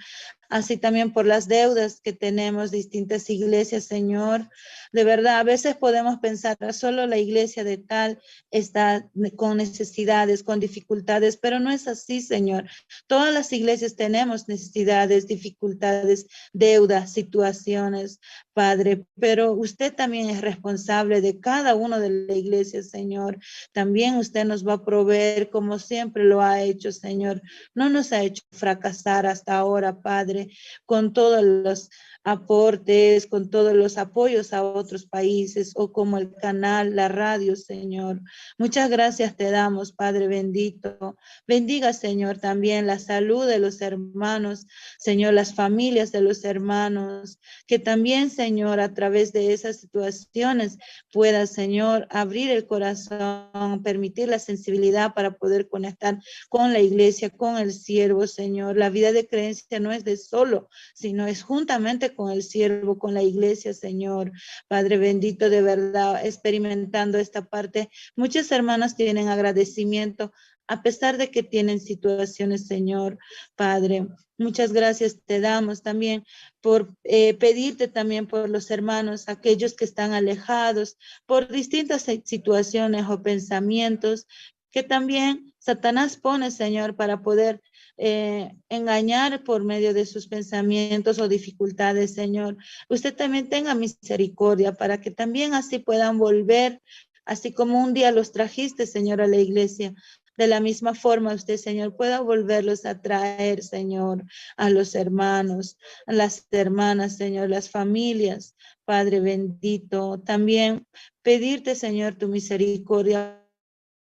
Speaker 12: Así también por las deudas que tenemos distintas iglesias, Señor. De verdad, a veces podemos pensar, solo la iglesia de tal está con necesidades, con dificultades, pero no es así, Señor. Todas las iglesias tenemos necesidades, dificultades, deudas, situaciones, Padre, pero usted también es responsable de cada uno de la iglesia, Señor. También usted nos va a proveer como siempre lo ha hecho, Señor. No nos ha hecho fracasar hasta ahora, Padre, con todos los aportes, con todos los apoyos a otros países, o como el canal, la radio, Señor. Muchas gracias te damos, Padre bendito. Bendiga, Señor, también la salud de los hermanos, Señor, las familias de los hermanos, que también, Señor, a través de esas situaciones pueda, Señor, abrir el corazón, permitir la sensibilidad para poder conectar con la iglesia, con el siervo, Señor. La vida de creencia no es de solo, sino es juntamente con el siervo, con la iglesia, Señor. Padre bendito, de verdad, experimentando esta parte, muchas hermanas tienen agradecimiento a pesar de que tienen situaciones, Señor. Padre, muchas gracias te damos también por pedirte también por los hermanos, aquellos que están alejados por distintas situaciones o pensamientos que también Satanás pone, Señor, para poder engañar por medio de sus pensamientos o dificultades, Señor. Usted también tenga misericordia para que también así puedan volver, así como un día los trajiste, Señor, a la iglesia. De la misma forma, usted, Señor, pueda volverlos a traer, Señor, a los hermanos, a las hermanas, Señor, las familias, Padre bendito. También pedirte, Señor, tu misericordia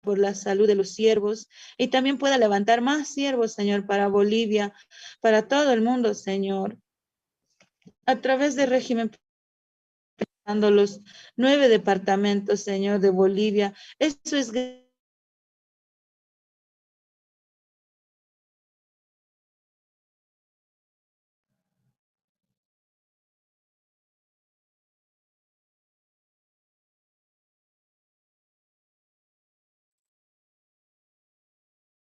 Speaker 12: por la salud de los siervos y también pueda levantar más siervos, Señor, para Bolivia, para todo el mundo, Señor. A través del régimen, los 9 departamentos, Señor, de Bolivia. Eso es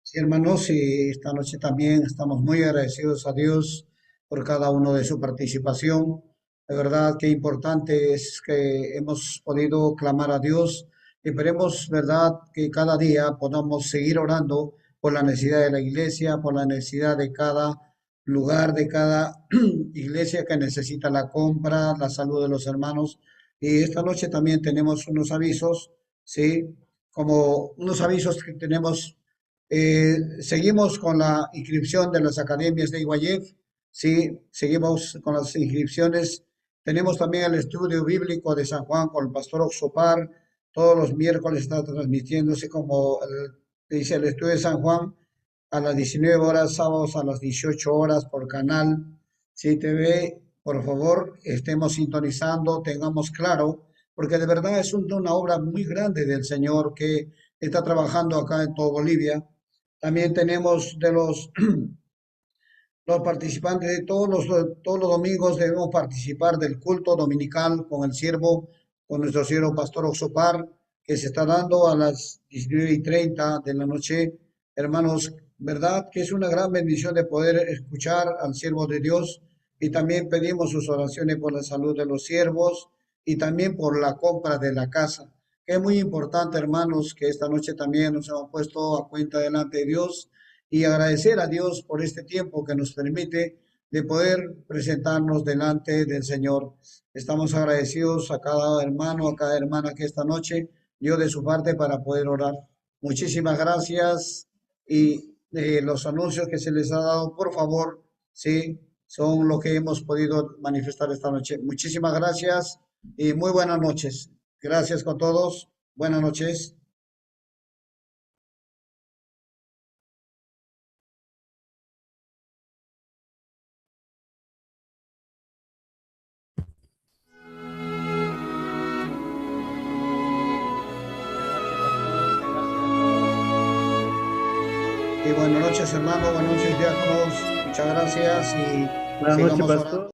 Speaker 1: Sí, hermanos, y esta noche también estamos muy agradecidos a Dios por cada uno de su participación. De verdad que importante es que hemos podido clamar a Dios y esperemos, verdad, que cada día podamos seguir orando por la necesidad de la iglesia, por la necesidad de cada lugar, de cada iglesia que necesita la compra, la salud de los hermanos. Y esta noche también tenemos unos avisos, ¿sí? Como unos avisos que tenemos. Seguimos con la inscripción de las academias de IYF, sí, seguimos con las inscripciones. Tenemos también el estudio bíblico de San Juan con el pastor Oxopar. Todos los miércoles está transmitiéndose como dice el estudio de San Juan a las 19 horas, sábados a las 18 horas por canal CTV. Por favor, estemos sintonizando, tengamos claro, porque de verdad es una obra muy grande del Señor que está trabajando acá en toda Bolivia. También tenemos de los participantes de todos los domingos debemos participar del culto dominical con el siervo, con nuestro siervo pastor Oxopar, que se está dando a las 19:30 de la noche. Hermanos, verdad que es una gran bendición de poder escuchar al siervo de Dios y también pedimos sus oraciones por la salud de los siervos y también por la compra de la casa. Es muy importante, hermanos, que esta noche también nos hemos puesto a cuenta delante de Dios y agradecer a Dios por este tiempo que nos permite de poder presentarnos delante del Señor. Estamos agradecidos a cada hermano, a cada hermana que esta noche dio de su parte para poder orar. Muchísimas gracias y los anuncios que se les ha dado, por favor, sí, son lo que hemos podido manifestar esta noche. Muchísimas gracias y muy buenas noches. Gracias con todos. Buenas noches. Y buenas noches, hermano. Buenas noches, diáconos. Muchas gracias y
Speaker 3: Buenas noches,
Speaker 1: sigamos
Speaker 3: pastor.
Speaker 1: orando.